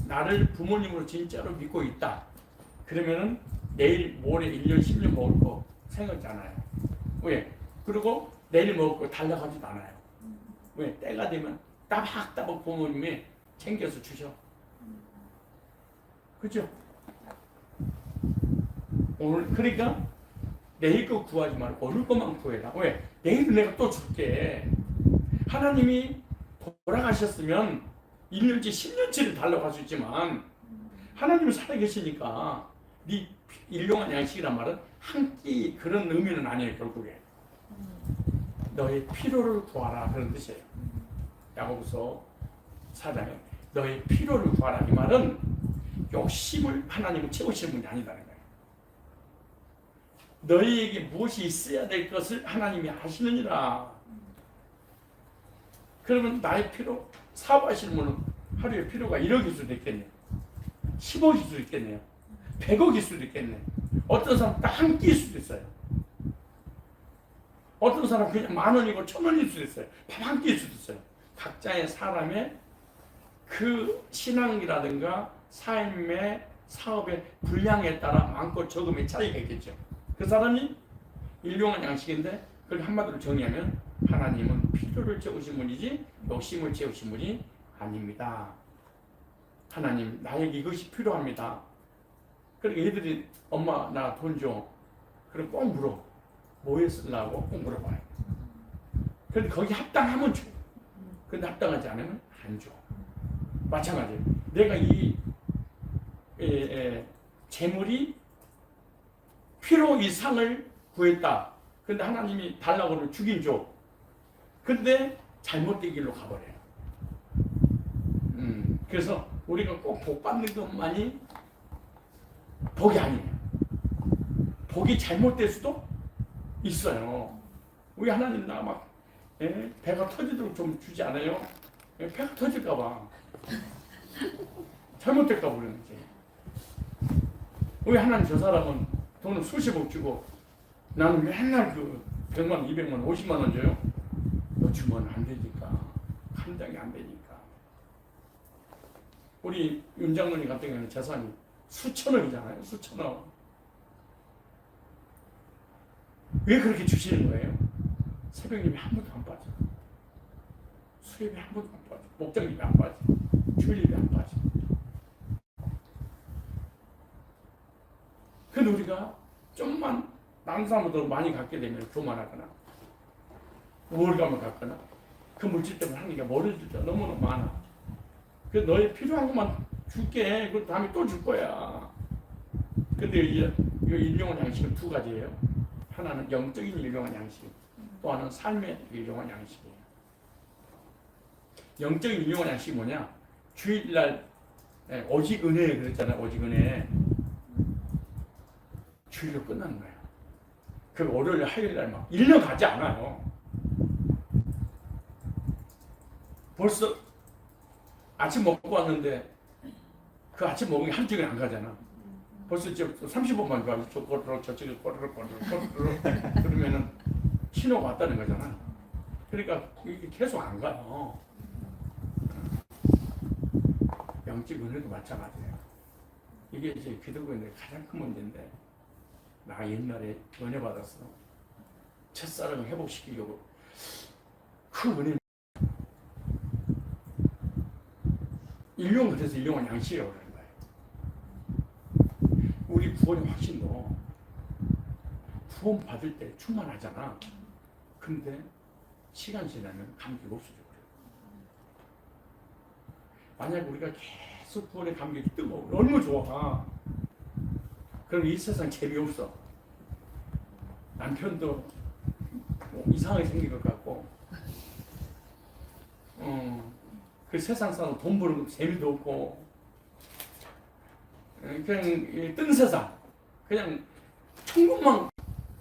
나를 부모님으로 진짜로 믿고 있다. 그러면은 내일, 모레, 1년, 10년 먹을 거 생각지 않아요. 왜? 그리고 내일 먹을 거 달라가지도 않아요. 왜? 때가 되면 따박따박 부모님이 챙겨서 주셔. 그죠? 오늘 그러니까 내일 거 구하지 말고 오늘 것만 구해라. 왜? 내일은 내가 또 줄게. 하나님이 돌아가셨으면 1년치 10년치를 달라고 할 수 있지만 하나님은 살아계시니까 네 일용할 양식이란 말은 한 끼 그런 의미는 아니에요. 결국에 너의 필요를 구하라 그런 뜻이에요. 야고보서 4장에 너의 필요를 구하라 이 말은 욕심을 하나님은 채우시는 분이 아니다는 거예요. 너희에게 무엇이 있어야 될 것을 하나님이 아시느니라. 그러면 나의 필요 사업하시는 분은 하루에 필요가 1억일 수도 있겠네요. 10억일 수도 있겠네요. 100억일 수도 있겠네요. 어떤 사람 딱 한 끼일 수도 있어요. 어떤 사람 그냥 10,000원이고 1,000원일 수도 있어요. 밥 한 끼일 수도 있어요. 각자의 사람의 그 신앙이라든가 삶의 사업의 분량에 따라 많고 적음의 차이가 있겠죠. 그 사람이 일용할 양식인데 그걸 한마디로 정의하면 하나님은 필요를 채우신 분이지 욕심을 채우신 분이 아닙니다. 하나님 나에게 이것이 필요합니다. 그러니까 애들이 엄마 나 돈 줘. 그럼 꼭 물어. 뭐에 쓰려고 꼭 물어봐요. 그런데 거기 합당하면 줘. 근데 합당하지 않으면 안 줘. 마찬가지예요. 내가 이 재물이 필요 이상을 구했다. 근데 하나님이 달라고 하면 주긴 줘. 근데 잘못된 길로 가버려요. 그래서 우리가 꼭 복 받는 것만이 복이 아니에요. 복이 잘못될 수도 있어요. 우리 하나님 나 막 배가 터지도록 좀 주지 않아요? 배가 터질까봐 잘못될까 모르는지. 우리 하나님 저 사람은 돈을 수십억 주고 나는 맨날 그 100만, 200만, 50만 원 줘요? 너 주면 안 되니까. 감당이 안 되니까. 우리 윤 장로님 같은 경우는 재산이 수천억이잖아요. 수천억. 왜 그렇게 주시는 거예요? 새벽님이 한 번도 안 빠져. 수협이 한 번도 안 빠져. 목장님이 안 빠져. 주일이 안 빠져. 근데 우리가 좀만 다른 사람보다 많이 갖게 되면 교만하거나 우월감을 갖거나 그 물질 때문에 하는 게 머리를 줄 때 너무너무 많아. 그래서 너의 필요한 것만 줄게. 그 다음에 또 줄 거야. 근데 이제 이 일용할 양식은 두 가지예요. 하나는 영적인 일용할 양식, 또 하나는 삶의 일용할 양식이에요. 영적인 일용할 양식이 뭐냐? 주일날 오직 은혜 그랬잖아요. 오직 은혜. 주일로 끝나는 거예요. 그 월요일, 화요일날 막 1년 가지 않아요. 벌써 아침 먹고 왔는데 그 아침 먹은 게 한 끼가 안 가잖아. 벌써 이제 30분만 가고 저쪽에 꼬르륵 그러면은 신호가 왔다는 거잖아. 그러니까 이게 계속 안 가요. 영적 은혜도 마찬가지예요. 이게 이제 기독교인들의 가장 큰 문제인데, 나 옛날에 은혜 받았어. 첫사랑을 회복시키려고 그 은혜 그래서 일용할 양식이라고 그러는 거예요. 우리 구원의 확신도 구원 받을 때 충만하잖아. 근데 시간 지나면 감기가 없어져 버려요. 만약 우리가 계속 구원의 감격이 뜨거워 너무 좋아, 그럼 이 세상 재미없어. 남편도 뭐 이상하게 생긴 것 같고, 그 세상 사람 돈 버는 거 재미도 없고, 그냥 뜬 세상, 그냥 천국만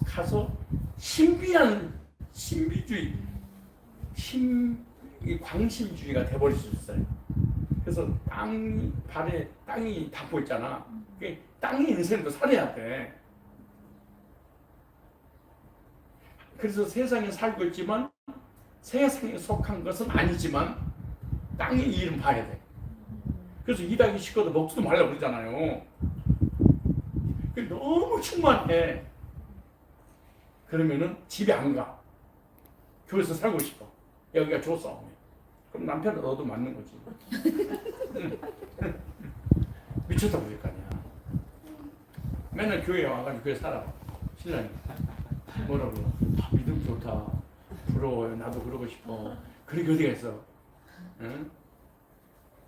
가서 신비한 신비주의, 광신주의가 돼버릴 수 있어요. 그래서 발에 땅이 닿고 있잖아. 땅의 인생도 살아야 돼. 그래서 세상에 살고 있지만 세상에 속한 것은 아니지만 땅의 일은 봐야 돼. 그래서 일하기 싫어도 먹지도 말라고 그러잖아요. 너무 충만해. 그러면은 집에 안 가. 교회에서 살고 싶어. 여기가 좋소. 그럼 남편은 너도 맞는 거지. 미쳤다 그럴 거 아니야. 맨날 교회에 와가지고 교회 살아. 신랑이 뭐라고? 믿음 좋다. 부러워요. 나도 그러고 싶어. 그래 어디가 있어? 응?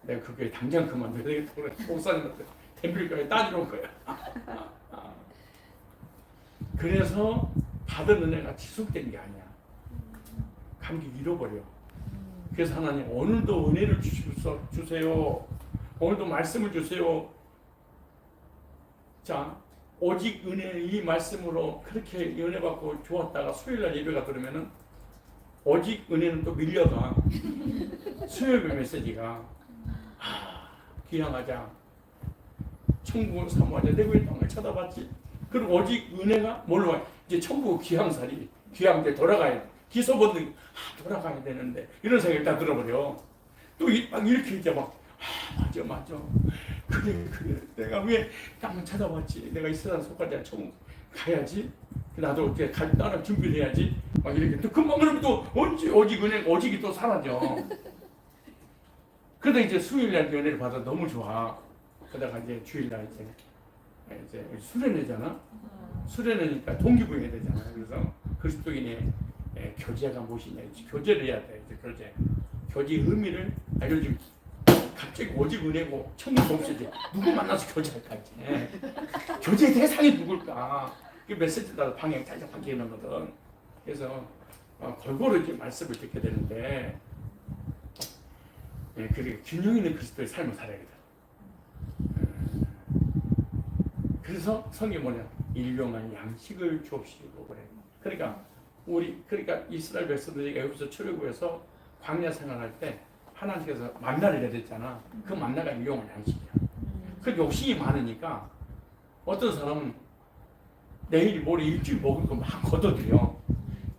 내가 그 교회 당장 그만둬야 되겠다. 목사님한테 덤빌 따지러 온 거야. 그래서 받은 은혜가 지속된 게 아니야. 감기 잃어버려. 그래서 하나님 오늘도 은혜를 주세요. 오늘도 말씀을 주세요. 자, 오직 은혜 이 말씀으로 그렇게 은혜 받고 좋았다가 수요일날 예배가 들으면은 오직 은혜는 또 밀려가. 수요일 메시지가 귀향하자. 천국을 사모하자. 내 왜 땅을 쳐다봤지? 그리고 오직 은혜가 뭘로 와? 이제 천국 귀향살이 귀향 때 돌아가야 돼. 기소 본능 돌아가야 되는데 이런 생각이 다 들어버려. 또 막 이렇게 이제 막 맞아. 그래 내가 왜 땅을 찾아봤지? 내가 이 세상 속하지 않은 천국 가야지. 나도 이제 따라 준비를 해야지. 막 이렇게 또 금방 그러면 또 언제 오직 은혜 오직이 또 사라져. 그러다 이제 수요일날 은혜를 받아 너무 좋아. 그러다가 이제 주일날 이제 수련회잖아. 수련회니까 동기부여해야 되잖아. 그래서 그리스도인의 교제가 무엇이냐. 교제를 해야 돼. 교제의 의미를 알려주면 갑자기 오직 은혜고 천국 없어지. 누구 만나서 교제할까 이제. 교제의 대상이 누굴까. 그 메시지 따라 방향 살짝 바뀌는 거거든. 그래서 골고루 이제 말씀을 듣게 되는데, 그리고 균형 있는 그리스도의 삶을 살아야 돼. 그래서 성경이 뭐냐? 일용할 양식을 주옵시고 그래. 그러니까 이스라엘 백성들이 애굽에서 출애굽해서 광야 생활할 때 하나님께서 만나를 내렸잖아. 그 만나가 일용할 양식이야. 그 욕심이 많으니까 어떤 사람은 내일 모레 일주일 먹을 거 막 걷어들여.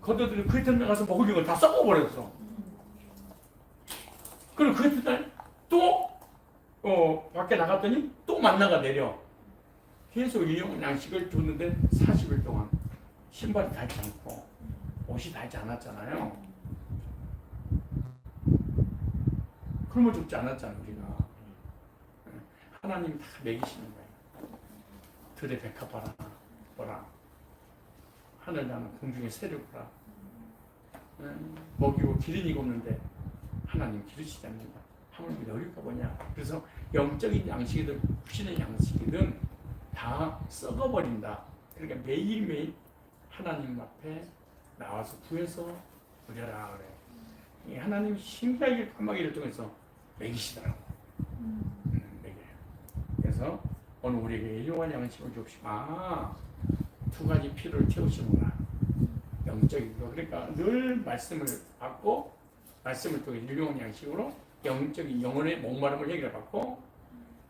그 이튿날 가서 먹을 걸 다 썩어버렸어. 그리고 그 이튿날 또 밖에 나갔더니 또 만나가 내려. 계속 일용할 양식을 줬는데 40일 동안 신발이 닳지 않고 옷이 닳지 않았잖아요. 굶어 죽지 않았잖아 우리가. 하나님이 다 먹이시는 거예요. 들의 백합 봐라. 하늘 나는 공중에 새를 보라. 먹이고 기름이 없는데 하나님 기르시지 않는다. 하물며 어릴까 보냐. 그래서 영적인 양식이든 육신의 양식이든 다 썩어버린다. 그러니까 매일매일 하나님 앞에 나와서 구해서 드려라 그래. 이 하나님 신기하게 까마귀를 통해서 먹이시더라고. 먹여요. 그래서 오늘 우리에게 일용할 양식을 줍시고, 두 가지 필요를 채우시구나. 영적인 거. 그러니까 늘 말씀을 받고 말씀을 통해 일용할 양식으로 영적인 영혼의 목마름을 해결받고,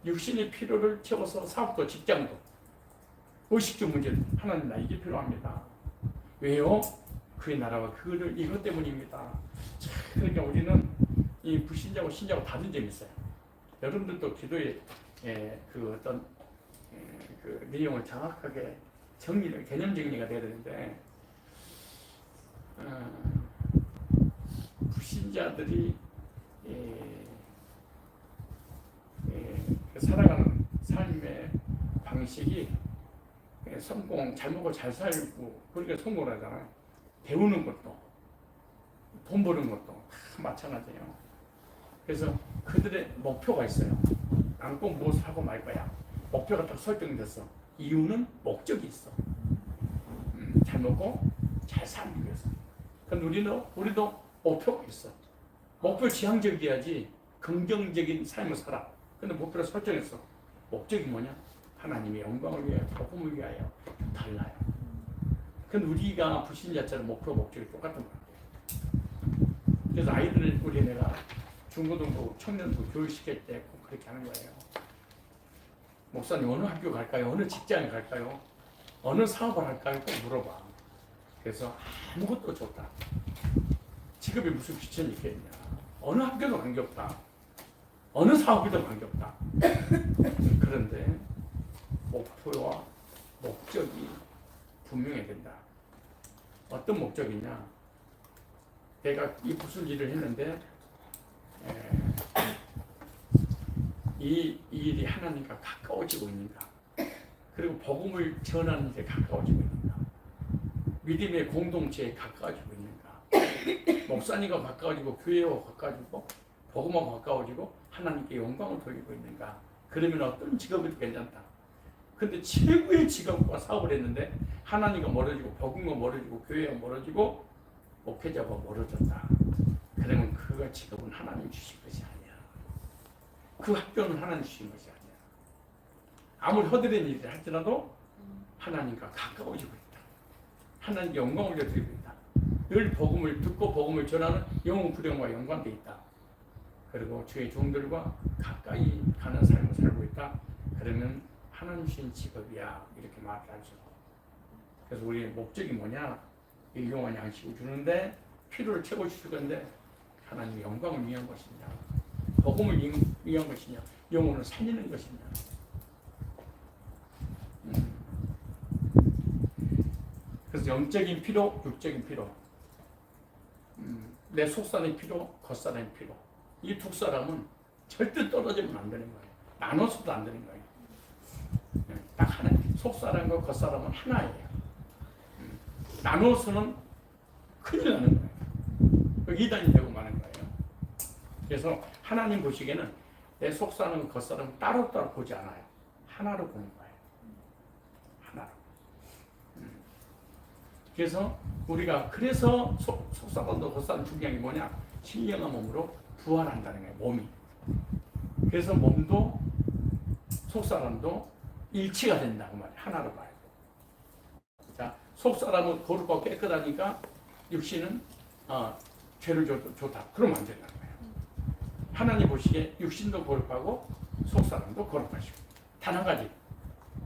육신의 필요를 채워서 사업도 직장도 의식주 문제도 하나님 나에게 필요합니다. 왜요? 그의 나라와 그를 이것 때문입니다. 그러니까 우리는 이 불신자고 신자고 다른 점이 있어요. 여러분들도 기도의 그 어떤 그 내용을 정확하게 개념 정리가 돼야 되는데, 불신자들이 살아가는 삶의 방식이 성공, 잘 먹고 잘 살고 그러니까 성공을 하잖아요. 배우는 것도 돈 버는 것도 다 마찬가지예요. 그래서 그들의 목표가 있어요. 나는 꼭 무엇을 하고 말 거야. 목표가 딱 설정됐어. 이유는 목적이 있어. 잘 먹고 잘 살기 위해서. 근데 우리도 목표가 있어. 목표 지향적이어야지 긍정적인 삶을 살아. 근데 목표를 설정했어. 목적이 뭐냐? 하나님의 영광을 위하여, 복음을 위하여. 달라요. 근데 우리가 불신자처럼 목적이 똑같은 거예요. 그래서 아이들을 내가 중고등부, 청년부 교육시킬 때 꼭 그렇게 하는 거예요. 목사님 어느 학교 갈까요? 어느 직장에 갈까요? 어느 사업을 할까요? 꼭 물어봐. 그래서 아무것도 좋다. 직업에 무슨 귀천이 있겠냐. 어느 학교도 관계없다. 어느 사업이도 관계없다. 그런데 목표와 목적이 분명해야 된다. 어떤 목적이냐? 내가 이 무슨 일을 했는데 이 일이 하나님과 가까워지고 있는가? 그리고 복음을 전하는 데 가까워지고 있는가? 믿음의 공동체에 가까워지고 있는가? 목사님과 가까워지고 교회와 가까워지고 복음과 가까워지고 하나님께 영광을 돌리고 있는가? 그러면 어떤 직업이 괜찮다. 근데 최고의 직업과 사업을 했는데 하나님과 멀어지고 복음과 멀어지고 교회와 멀어지고 목회자가 멀어졌다. 그러면 그 직업은 하나님 주신 것이 아니야. 그 학교는 하나님 주신 것이 아니야. 아무리 허드렛 일을 할지라도 하나님과 가까워지고 있다. 하나님께 영광을 드리고 있다. 늘 복음을 듣고 복음을 전하는 영혼 구령과 연관되어 있다. 그리고 주의 종들과 가까이 가는 삶을 살고 있다. 그러면 하나님 주신 직업이야. 이렇게 말을 하죠. 그래서 우리의 목적이 뭐냐? 일용할 양식을 주는데 필요를 채워주실 건데 하나님의 영광을 위한 것이냐, 복음을 위한 것이냐, 영혼을 살리는 것이냐. 그래서 영적인 필요, 육적인 필요, 내 속사람의 필요, 겉사람의 필요. 이 두 사람은 절대 떨어지면 안 되는 거예요. 나눠서도 안 되는 거예요. 딱 하나, 속사람과 겉사람은 하나예요. 나눠서는 큰일 나는 거예요. 이단이 되고 마는 거예요. 그래서 하나님 보시기에는 내 속사람, 겉사람 따로따로 보지 않아요. 하나로 보는 거예요. 하나로. 그래서 우리가 속사람도 겉사람 중요한 게 뭐냐? 신령한 몸으로 부활한다는 거예요. 몸이. 그래서 몸도 속사람도 일치가 된다고 말이에요. 하나로 봐요. 자, 속사람은 거룩하고 깨끗하니까 육신은 죄를 좋다. 그러면 안 된다는 거예요. 하나님 보시기에 육신도 거룩하고 속사람도 거룩하시고 단 한 가지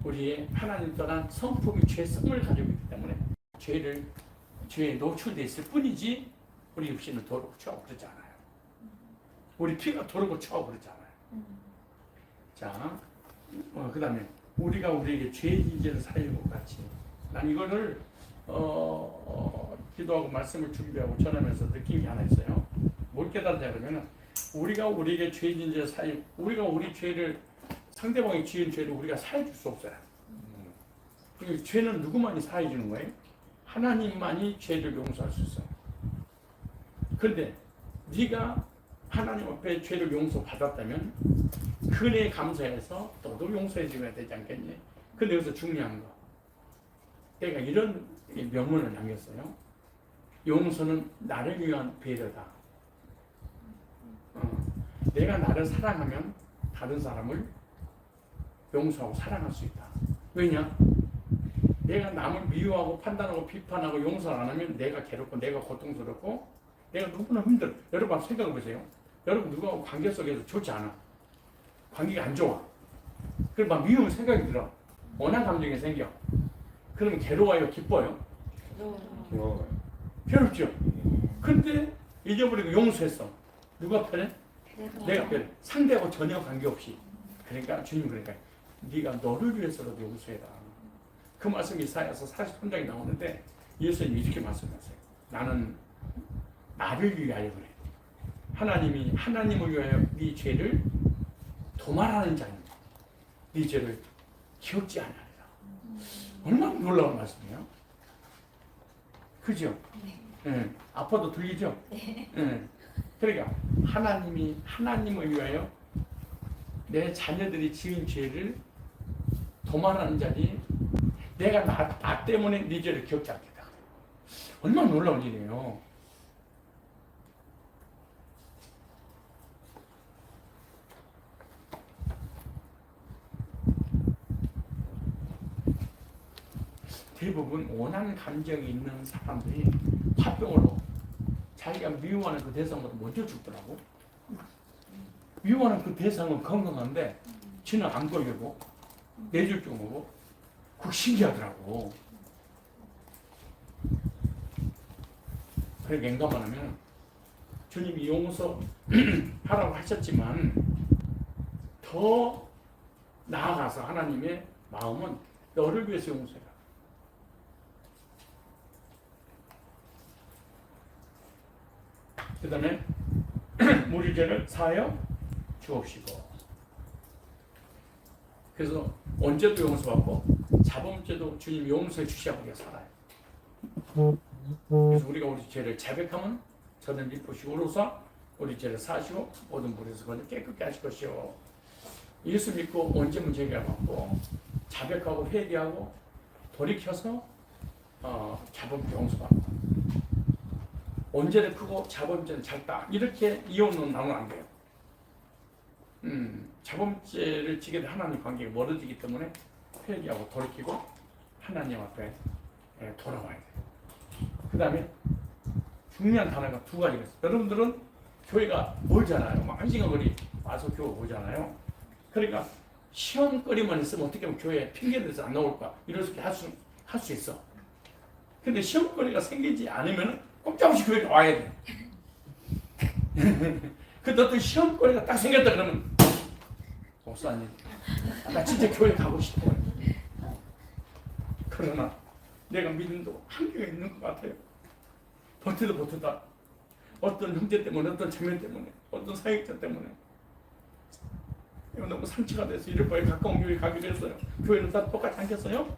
우리의 하나님 떠난 성품이 죄성을 가지고 있기 때문에 죄에 노출되어 있을 뿐이지 우리 육신은 더럽고 추하고 그러지 않아요. 우리 피가 더럽고 추하고 그러지 않아요. 자, 그 다음에 우리가 우리에게 죄의 진죄를 살리는 것 같이 난 이거를 기도하고 말씀을 준비하고 전하면서 느낀 게 하나 있어요. 뭘 깨달았냐 그러면 우리가 우리에게 죄의 진죄를 살리고 우리가 우리 죄를 상대방이 지은 죄를 우리가 사해줄 수 없어요. 죄는 누구만이 사해주는 거예요? 하나님만이 죄를 용서할 수 있어요. 그런데 네가 하나님 앞에 죄를 용서받았다면 그 은혜에 감사해서 너도 용서해 주면 되지 않겠니? 근데 여기서 중요한 거, 내가 이런 명언을 남겼어요. 용서는 나를 위한 배려다. 내가 나를 사랑하면 다른 사람을 용서하고 사랑할 수 있다. 왜냐? 내가 남을 미워하고 판단하고 비판하고 용서 안 하면 내가 괴롭고 내가 고통스럽고 내가 누구나 힘들어. 여러분 한번 생각해 보세요. 여러분 누구하고 관계 속에서 좋지 않아. 관계가 안 좋아. 그럼 막 미운 생각이 들어. 원한 감정이 생겨. 그러면 괴로워요? 기뻐요? 귀여워요. 괴롭죠? 근데 잊어버리고 용서했어. 누가 편해? 내가 편해. 상대하고 전혀 관계없이. 그러니까 주님 그러니까 네가 너를 위해서라도 용서해라. 그 말씀이 이사야서 43장에 나오는데 예수님이 이렇게 말씀하세요. 나는 나를 위하여 그래. 하나님이 하나님을 위하여 네 죄를 도말하는 자는 네 죄를 기억지 않으리라. 얼마나 놀라운 말씀이에요. 그죠? 네. 아파도 들리죠? 네. 그러니까 하나님이 하나님을 위하여 내 자녀들이 지은 죄를 도말하는 자니 내가 나 때문에 네 죄를 기억지 않겠다. 얼마나 놀라운 일이에요. 대부분 원한 감정이 있는 사람들이 화병으로 자기가 미워하는 그 대상보다 먼저 죽더라고. 미워하는 그 대상은 건강한데 지는 안 걸리고 뇌졸중 오고 그거 신기하더라고. 그렇게 인감만 하면 주님이 용서하라고 하셨지만 더 나아가서 하나님의 마음은 너를 위해서 용서해라. 그 다음에 우리 죄를 사하여 주옵시고. 그래서 언제도 용서받고 자범죄도 주님이 용서해 주시라고 우리가 살아요. 그래서 우리가 우리 죄를 자백하면 저는 미쁘시고 오로사 우리 죄를 사하시고 모든 불에서 건져 깨끗게 하실 것이요. 예수 믿고 언제면 죄가 받고 자백하고 회개하고 돌이켜서 자범죄 용서받고 언제는 크고 자범죄는 작다. 이렇게 이혼은 나누면 안 돼요. 자범죄를 지게 되면 하나님 관계가 멀어지기 때문에 회개하고 돌이키고 하나님 앞에 돌아와야 돼요. 그 다음에 중요한 단어가 두 가지가 있어요. 여러분들은 교회가 멀잖아요. 막 1시간 거리 와서 교회 오잖아요. 그러니까 시험거리만 있으면 어떻게 하면 교회에 핑계대서 안 나올까 이럴 수 할 수 있어. 근데 시험거리가 생기지 않으면 꼼짝없이 교회에 와야 돼. 근데 어떤 시험거리가 딱 생겼다 그러면 목사님 나 진짜 교회 가고 싶어요. 그러나 내가 믿음도 한계가 있는 것 같아요. 버티다 어떤 형제 때문에 어떤 자매 때문에 어떤 사역자 때문에 너무 상처가 돼서 이럴 바에 가까운 교회 가게 됐어요. 교회는 다 똑같지 않겠어요?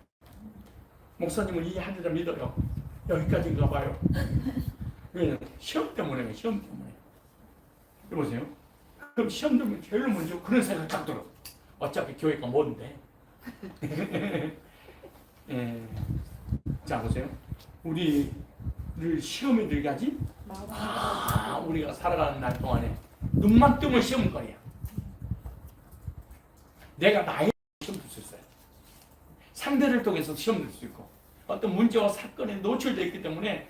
목사님은 이해하리라 믿어요. 여기까지인가 봐요. 왜냐면 시험 때문에 여보세요? 그럼 시험 되면 제일 먼저 그런 생각 딱 들어. 어차피 교회가 뭔데? 자 보세요. 우리를 시험에 들게 하지? 우리가 살아가는 날 동안에 눈만 뜨면 시험거리야. 내가 나의 시험 들 수 있어요. 상대를 통해서 시험 들 수 있고 어떤 문제와 사건에 노출되어 있기 때문에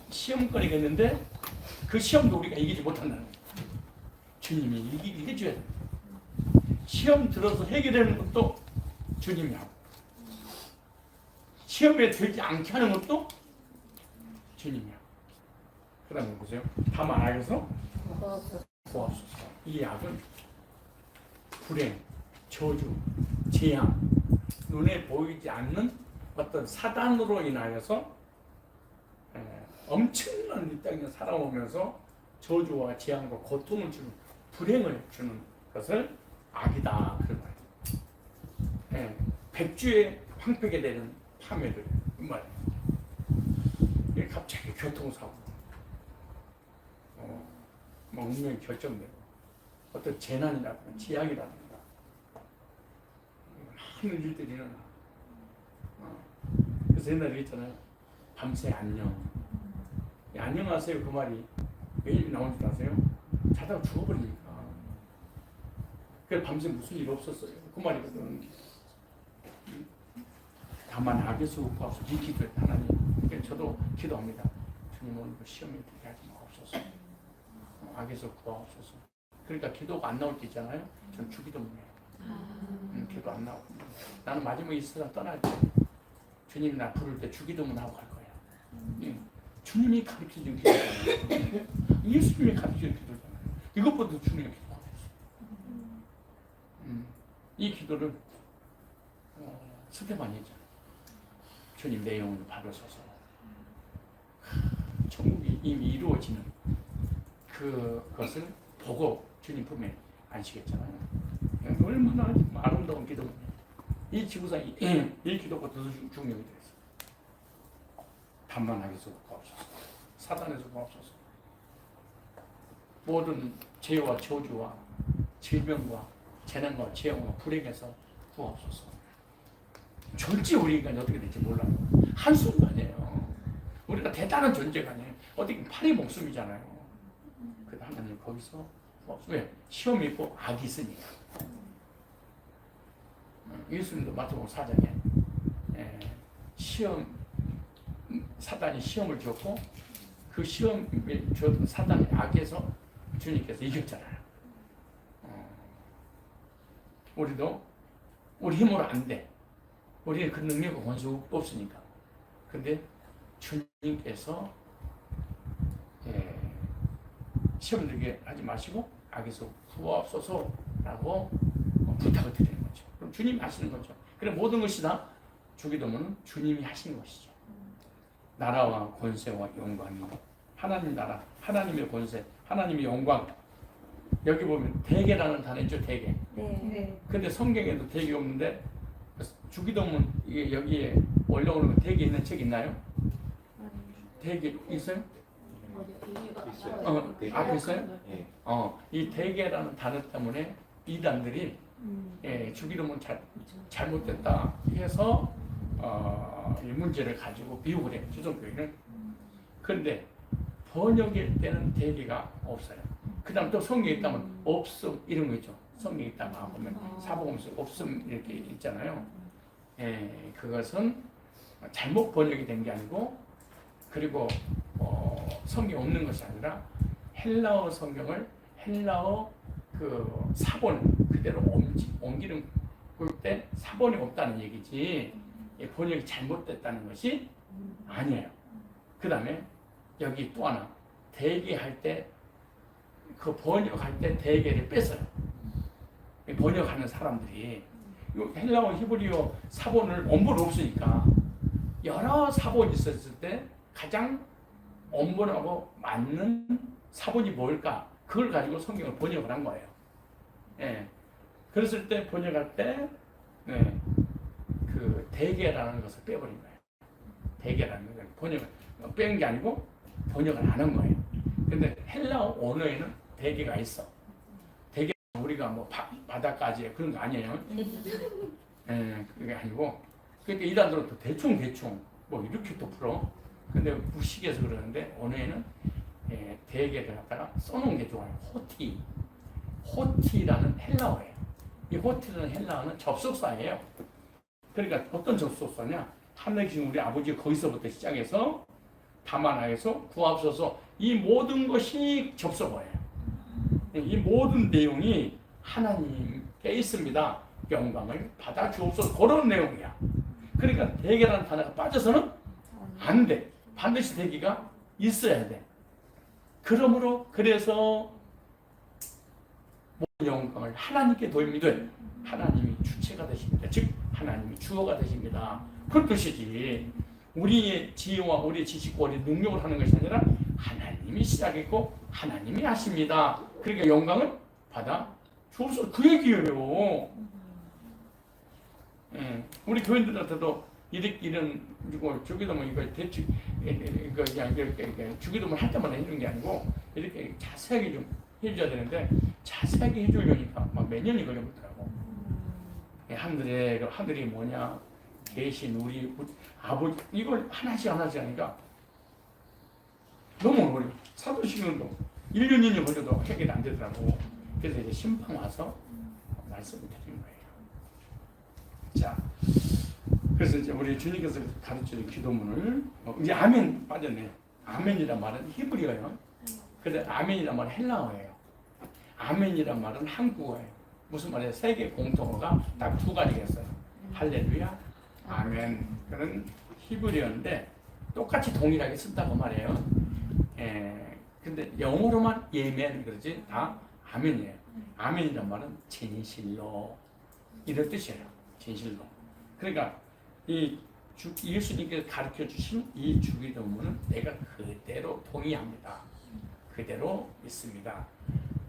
시험거리가 있는데 그 시험도 우리가 이기지 못한다는 거예요. 주님이 이겨줘야 돼요. 시험 들어서 해결되는 것도 주님이 하고 시험에 들지 않게 하는 것도 주님이 하고 그 다음에 보세요. 다만 악에서 구하소서. 이 악은 불행, 저주, 재앙, 눈에 보이지 않는 어떤 사단으로 인하여서 엄청난 이 땅에 살아오면서 저주와 재앙과 고통을 주는 불행을 주는 것을 악이다 그런 말이에요. 백주의 황폐게 되는 파멸을 이 말이에요. 갑자기 교통사고, 뭐 운명이 결정되고 어떤 재난이라든가 재앙이라든가 막히는 일들이 일어나. 그래서 옛날에 있잖아요. 밤새 안녕. 안녕하세요 그 말이 왜 나온 줄 아세요? 자다가 죽어버리니까. 그래서 밤새 무슨 일 없었어요. 그 말이거든. 다만 악에서 구하옵소서. 이 기도에 하나님. 그래서 저도 기도합니다. 주님 오늘 시험에 들게 하지 마옵소서. 악에서 구하옵소서. 그러니까 기도가 안 나올 때 있잖아요. 전 주기도문 해요. 기도 안 나오고. 나는 마지막에 이 세상 떠날 때 주님 나 부를 때 주기도문 하고 갈 거야. 주님이 가르쳐준 기도잖아요. 예수님이 가르쳐준 기도잖아요. 이것보다 주님의 기도가 됐어. 이 기도를 스테반이 했잖아요. 주님 내 영혼을 받으소서. 천국이 이미 이루어지는 그것을 보고 주님 품에 안시겠잖아요. 얼마나 아름다운 기도문이에요. 이 지구상에 이 기도가 더 중요히 되었어요. 단만하게서 구하옵소서. 사단에서 구하옵소서. 모든 죄와 저주와 질병과 재난과 재앙과 불행에서 구하옵소서. 절대 우리 인간이 어떻게 될지 몰라요. 한순간이에요. 우리가 대단한 존재가 아니에요. 어떻게 팔이 목숨이잖아요. 그래서 하나님 거기서 왜? 시험이 있고 악이 있으니까. 예수님도 마태복음 4장에 사단이 시험을 줬고 그 시험을 줬던 사단의 악에서 주님께서 이겼잖아요. 우리도 우리 힘으로 안 돼. 우리는 그 능력과 권수가 없으니까. 근데 주님께서 시험 들게 하지 마시고 악에서 구하옵소서라고 부탁을 드리는 거죠. 그럼 주님이 하시는 거죠. 그럼 모든 것이 다 주기도문은 주님이 하시는 것이죠. 나라와 권세와 영광이 하나님 나라, 하나님의 권세, 하나님의 영광. 여기 보면 대계라는 단어 있죠, 대계. 네. 근데 성경에도 대계가 없는데 주기도문 이게 여기에 올라오는 대계 있는 책 있나요? 대계 있어요? 앞에 있어요? 예. 이 대계라는 단어 때문에 이단들이 주기도문 잘못됐다 해서 이 문제를 가지고 비웃을 해요. 주정교회는. 그런데 번역일 때는 대개가 없어요. 그 다음 또 성경에 있다면 없음 이런 거 있죠. 성경에 있다가 보면 사복음서 없음 이렇게 있잖아요. 그것은 잘못 번역이 된 게 아니고 그리고 성경에 없는 것이 아니라 헬라어 성경을 헬라어 그 사본 그대로 옮기는 때 사본이 없다는 얘기지 번역이 잘못됐다는 것이 아니에요. 그 다음에 여기 또 하나 대개할 때 그 번역할 때 대개를 뺐어요. 번역하는 사람들이 헬라어 히브리어 사본을 원본 없으니까 여러 사본이 있었을 때 가장 원본하고 맞는 사본이 뭘까? 그걸 가지고 성경을 번역을 한 거예요. 그랬을 때 번역할 때 그 대개라는 것을 빼버린 거예요. 대개라는 것을 번역을 뺀 게 아니고 번역을 안 한 거예요. 근데 헬라어 언어에는 대개가 있어. 대개 우리가 뭐 바다까지 그런 거 아니에요. 그게 아니고 그러니까 이단들은 또 대충 뭐 이렇게 또 풀어. 근데 무식해서 그러는데 언어에는 대개를 갖다가 써놓은 게 좋아요. 호티라는 헬라어예요. 이 호티라는 헬라어는 접속사예요. 그러니까 어떤 접속사냐? 하늘에 계신 우리 아버지 거기서부터 시작해서 다만하에서 구하옵소서 이 모든 것이 접속어예요. 이 모든 내용이 하나님께 있습니다. 영광을 받아 주옵소서 그런 내용이야. 그러니까 대개라는 단어가 빠져서는 안 돼. 반드시 대개가 있어야 돼. 그러므로 그래서 모든 영광을 하나님께 돌리되 하나님이 주체가 되십니다. 즉 하나님이 주어가 되십니다. 그런 뜻이지. 우리의 지혜와 우리의 지식과 우리의 능력을 하는 것이 아니라 하나님이 시작했고 하나님이 하십니다. 그러니까 영광을 받아 주옵소서 그 얘기예요. 우리 교인들한테도 이런 주기도문 이거 대충 이거 그냥 이렇게 주기도문 할 때마다 해주는 게 아니고 이렇게 자세하게 좀 해줘야 되는데 자세하게 해주려니까 막 몇 년이 걸려버더라고. 하늘에 그 하늘이 뭐냐 계신 우리 아버지 이걸 하나씩 하니까 너무 어려워. 사도신경도 1년 2년 걸려도 해결이 안 되더라고. 그래서 이제 신방 와서 말씀을 드린 거예요. 자, 그래서 이제 우리 주님께서 가르쳐준 기도문을 이제 아멘 빠졌네. 아멘이란 말은 히브리어예요. 근데 아멘이란 말은 헬라어예요. 아멘이란 말은 한국어예요. 무슨 말이에요? 세계 공통어가 딱 두 가지가 있어요. 할렐루야, 아멘. 그런 히브리어인데 똑같이 동일하게 쓴다고 말해요. 근데 영어로만 예멘 그러지 다 아멘이에요. 아멘이란 말은 진실로 이런 뜻이에요. 진실로. 그러니까 이 예수님께서 가르쳐 주신 이 주기도문은 내가 그대로 동의합니다. 그대로 믿습니다.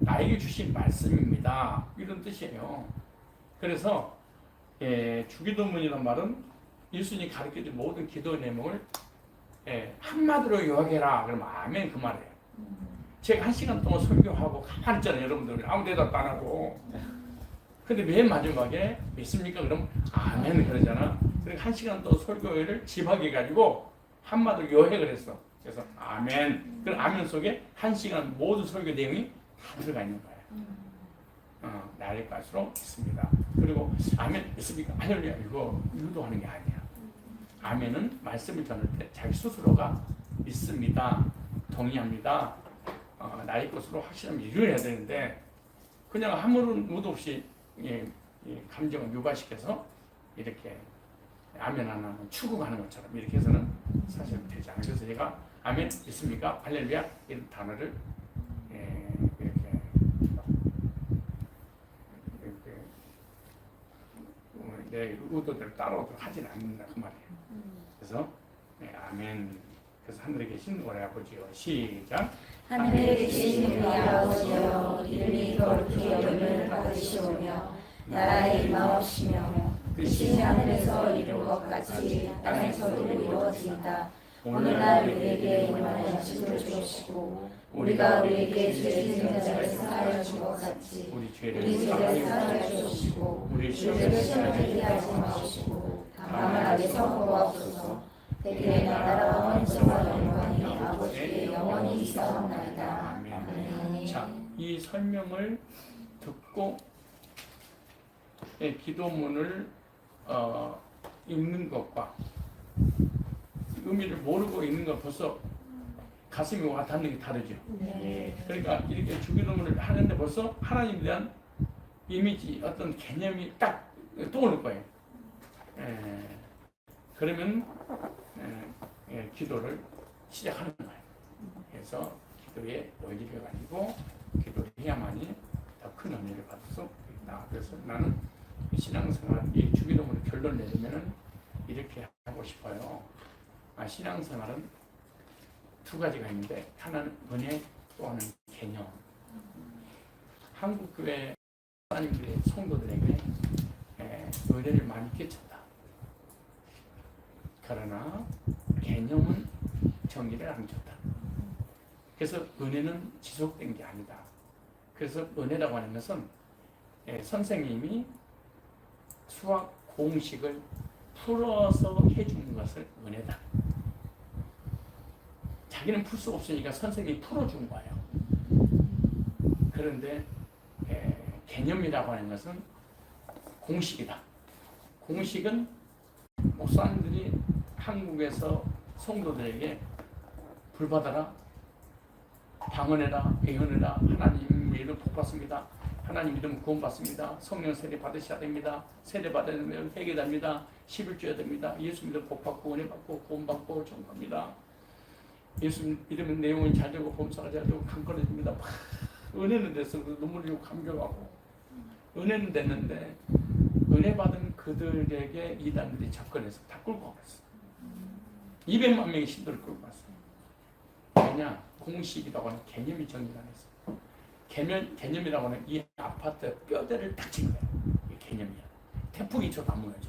나에게 주신 말씀입니다. 이런 뜻이에요. 그래서 주기도문이란 말은 예수님이 가르쳐준 모든 기도 내용을 한마디로 요약해라. 그러면 아멘 그 말이에요. 제가 1시간 동안 설교하고 가만히 있잖아요. 여러분들 아무 대답도 안 하고. 근데 맨 마지막에 믿습니까? 그럼 아멘 그러잖아. 그러니까 1시간 동안 설교를 집약해가지고 한마디로 요약을 했어. 그래서 아멘. 그 아멘 속에 1시간 모든 설교 내용이 다 들어가 있는 거예요. 나를 갈수록 믿습니다. 그리고 아멘 믿습니까? 할렐루야 이거 유도하는 게 아니야. 아멘은 말씀을 전할 때 자기 스스로가 믿습니다. 동의합니다. 나의 것으로 확실하면 일을 해야 되는데 그냥 아무런 의도 없이 감정을 유발시켜서 이렇게 아멘 안 하는 추구하는 것처럼 이렇게 해서는 사실 되지 않아요. 그래서 제가 아멘 믿습니까? 할렐루야 이런 단어를 이렇게 내 의도대로 따라오도록 하지는 않는다 그 말이에요. 그래서 아멘. 그래서 하늘에 계신 우리 아버지요 시작. 하늘에 계신 우리 아버지여 이름이 거룩히 여김을 받으시오며 나라의 임하옵시며 뜻이 하늘에서 이룬 것 같이 땅에서도 이루어진다. 오늘날 우리에게 일용할 양식을 주시고 우리가 우리에게 죄 짓는 자를 사하여 준 것 같이 우리 죄를 사하여 주시고 우리를 시험에 하지 마시고 다만 악에서 구하옵소서. 대개 나라와 원수와 영광이 아버지의 영원히 있사옵나이다. 아멘. 자, 이 설명을 듣고 기도문을 읽는 것과 의미를 모르고 읽는 것 벌써 가슴이 와 닿는 게 다르죠. 네. 그러니까 이렇게 주기도문을 하는데 벌써 하나님에 대한 이미지, 어떤 개념이 딱 떠오를 거예요. 그러면 기도를 시작하는 거예요. 그래서 기도에 올리려가지고 기도를 해야만이 더 큰 은혜를 받을 수 있다. 그래서 나는 신앙생활, 이 주기도문을 결론 내리면은 이렇게 하고 싶어요. 신앙생활은 두 가지가 있는데 하나는 은혜, 또 하나는 개념. 한국교회 하나님들의 성도들에게 은혜를 많이 끼쳤다. 그러나 개념은 정의를 안 줬다. 그래서 은혜는 지속된 게 아니다. 그래서 은혜라고 하는 것은 선생님이 수학 공식을 풀어서 해주는 것을 은혜다. 자기는 풀 수 없으니까 선생님이 풀어준 거예요. 그런데 개념이라고 하는 것은 공식이다. 공식은 목사님들이 한국에서 성도들에게 불받아라, 방언해라, 예언해라, 하나님 믿음 복 받습니다. 하나님 믿음 구원 받습니다. 성령 세례 받으셔야 됩니다. 세례 받으면 회개됩니다. 11조야 됩니다. 예수 믿음 복 받고 은혜 받고 구원 받고 정합니다. 예수 믿으면 내용은 잘 되고 범사가 잘 되고 강건해집니다. 은혜는 됐어. 눈물이 고 감격하고 은혜는 됐는데 은혜 받은 그들에게 이단들이 접근해서 다 끌고 갔어. 200만 명의 신도를 끌고 갔어. 왜냐? 공식이라고 하는 개념이 정리가 안 했어. 개념이라고 하는 이 아파트 뼈대를 딱 친 거야. 이게 개념이야. 태풍이 쳐도 안 무너져.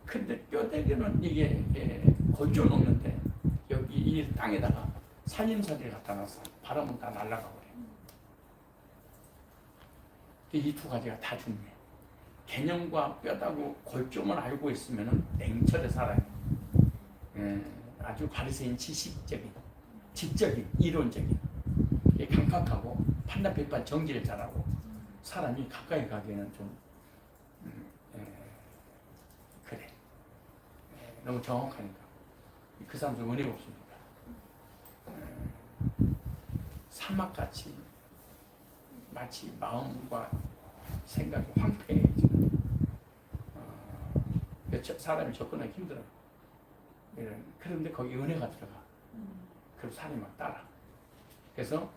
근데 뼈대기는 이게 골조 놓는데 여기 이 땅에다가 살림살이를 갖다 놨어. 바람은 다 날아가 버려. 이 두 가지가 다 중요해. 개념과 뼈다구 골점을 알고 있으면 냉철에 살아요. 아주 바리새인 지식적인, 지적인, 이론적인, 강팍하고 판단 비판 정지를 잘하고 사람이 가까이 가기에는 좀 그래. 너무 정확하니까 그 사람들 은혜가 없습니다. 사막같이 마치 마음과 생각이 황폐해지는 사람이 접근하기 힘들어요. 그런데 거기 은혜가 들어가. 그럼 사람이 막 따라. 그래서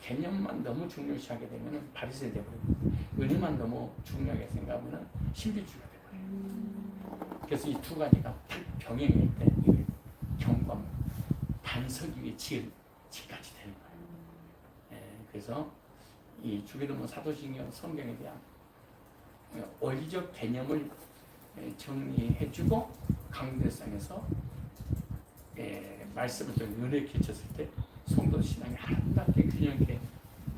개념만 너무 중요시하게 되면 바리새인 되버리고 은혜만 너무 중요하게 생각하면 신비주의가 되버려요. 그래서 이 두 가지가 병행할 때 이걸 경험, 반석 위에 지까지 되는 거예요. 그래서 이 주기도문 사도신경 성경에 대한 원리적 개념을 정리해주고 강대상에서 말씀을 좀 은혜 끼쳤을 때 성도 신앙이 아름답게 균형 있게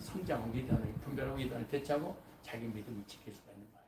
성장하고 미단을 분별하고 미단을 되찾고 자기 믿음을 지킬 수가 있는 거예요.